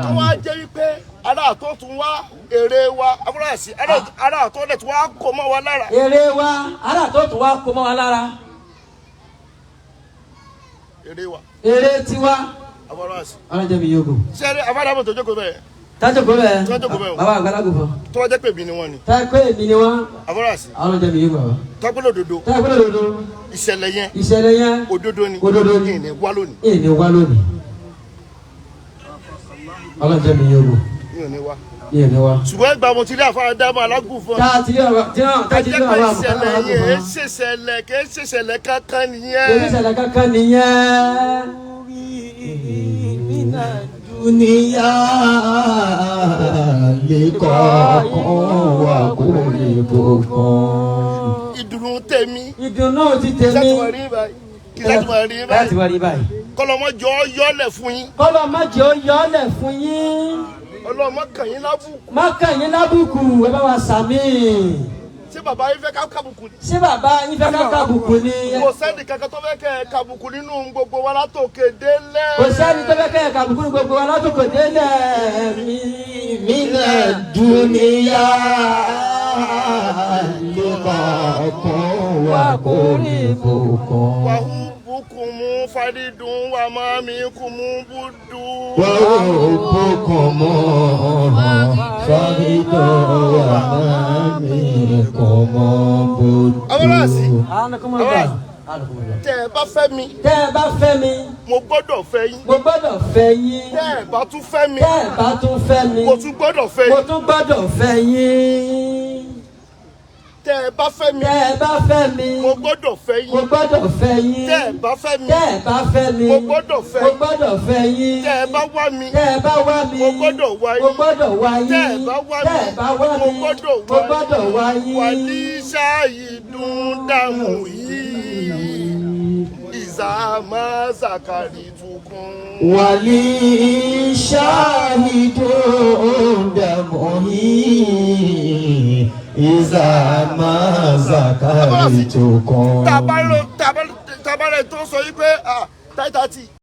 Speaker 5: àwọn ajẹ́ wípé ará àtọ́ tún wá èrè wa Amúrasì ará àtọ́ lẹ̀ tún wá kó mọ́ wa lára.
Speaker 4: èrè wa ara tó tún wá kó mọ́ wa lára
Speaker 5: èrè wa
Speaker 4: èrè tiwa.
Speaker 5: Amúrasì
Speaker 2: alájẹmí yóò
Speaker 5: ṣé ẹni abádámọ̀ tó jókòó bẹ́ẹ̀
Speaker 4: tájòkó bẹ́ẹ̀
Speaker 5: Tájòkó bẹ́ẹ̀ o.
Speaker 4: bàbá àgbàlagbò fọ.
Speaker 5: tó wá jẹ́ pé èmi ni wọ́n ni
Speaker 4: táyà pé èmi ni wọ́n
Speaker 5: Amúrasì
Speaker 2: alájẹmí yóò bàbá.
Speaker 5: tọ́pẹ́ lòdòdó
Speaker 4: táyà pé lòdòdó
Speaker 5: ìṣẹ̀lẹ̀ yẹn
Speaker 4: ìṣẹ̀lẹ̀ yẹn
Speaker 5: òdodo ni
Speaker 2: Òdodo ni.
Speaker 5: ìní wá lónìí
Speaker 2: èyí wá lónìí. alájẹmí yóò bò
Speaker 5: mi ò ní wá
Speaker 2: yé ni wá.
Speaker 5: ṣùgbọ́n ìgbà mo ti rí àfáà dámọ̀ alágùn fún ọ.
Speaker 4: tá a ti rí ọ̀rọ̀ tí náà tá a ti rí
Speaker 5: ajẹ́ pé
Speaker 4: ọ̀rọ̀
Speaker 5: ìṣẹ̀lẹ̀
Speaker 4: àmọ́
Speaker 5: yẹn ṣèṣẹ̀lẹ̀ kì í ṣèṣẹ̀lẹ̀ kankan
Speaker 4: èmi
Speaker 5: nìyẹn.
Speaker 4: ìṣẹ̀lẹ̀ kankan nìyẹn.
Speaker 2: dúníyà lẹ́kọ̀ọ̀kan wà kó lè bọ̀kan.
Speaker 5: ìdùnnú tèmi
Speaker 4: ìdùnnú ti
Speaker 5: láti
Speaker 4: tèmi
Speaker 5: wà rí báyìí kí láti wà rí
Speaker 4: láti
Speaker 5: báyìí
Speaker 4: wá rí báyìí.
Speaker 5: kọlọmọjọ yọlẹ̀ fún yín
Speaker 4: kọ́lọ̀ má jẹ́ ó yọ ọ́ lẹ̀ fún yín
Speaker 5: ọlọ́mọ kàn yín lábùkù
Speaker 4: má kàn yín lábùkù ẹ bá wa sàmì.
Speaker 5: ṣé bàbá yín fẹ́ ká kábùkù ni.
Speaker 4: ṣé bàbá yín fẹ́ ká kàbùkù ni.
Speaker 5: kò sẹ́ni kankan tó fẹ́ kẹ́ ẹ kábùkù nínú gbogbo wa látòkè délẹ̀.
Speaker 4: kò sẹ́ni tó fẹ́ kẹ́ ẹ̀ kàbùkù ní gbogbo wa látòkò délẹ̀ mi.
Speaker 2: mina dúníyà lẹ́kọ̀ọ̀kan wà kó lè bọ̀kan.
Speaker 5: wàhùbùkùmù fàdídùn wà máa mi kùmù bùdù.
Speaker 2: وَرَبُّكُمْ فَرِدٌ وَمَنِكُمْ
Speaker 5: Amúrasì
Speaker 2: بُدُّ.
Speaker 5: tẹ́ ẹ bá fẹ́ mi
Speaker 4: tẹ́ ẹ bá fẹ́ mi
Speaker 5: mo gbọ́dọ̀ fẹ́ yín.
Speaker 4: mo gbọ́dọ̀ fẹ́ yín.
Speaker 5: tẹ́ ẹ bá tún fẹ́ mi
Speaker 4: tẹ́ ẹ bá tún fẹ́ mi
Speaker 5: mo tún gbọ́dọ̀ fẹ́
Speaker 4: mo
Speaker 5: yín.
Speaker 4: tún gbọ́dọ̀ fẹ́ yín.
Speaker 5: tẹ́ ẹ bá fẹ́ mi.
Speaker 2: tẹ́ ẹ bá fẹ́ mi.
Speaker 5: mo gbọ́dọ̀ fẹ́ yín.
Speaker 2: mo gbọ́dọ̀ fẹ́ yín.
Speaker 5: tẹ́ ẹ bá fẹ́ mi.
Speaker 2: tẹ́ ẹ bá fẹ́ mi.
Speaker 5: mo gbọ́dọ̀ fẹ́.
Speaker 2: mo gbọ́dọ̀ fẹ́ yín.
Speaker 5: tẹ́ ẹ bá wá mi.
Speaker 2: tẹ́ ẹ bá wá mi.
Speaker 5: mo gbọ́dọ̀ wá yín.
Speaker 2: mo gbọ́dọ̀ wá yín.
Speaker 5: tẹ́ ẹ bá wá mi.
Speaker 2: tẹ́ ẹ bá wá mi.
Speaker 5: mo gbọ́dọ̀
Speaker 2: wá yín.
Speaker 5: wàlí ṣáàyí dùn dààmú yìí. ìzàmà zakari tukun.
Speaker 2: wàlí ṣáàyí dùn dààmú yìí. ìzàmà zakari tukun.
Speaker 5: tabarẹ tó sọ yìí pé táìtàtì.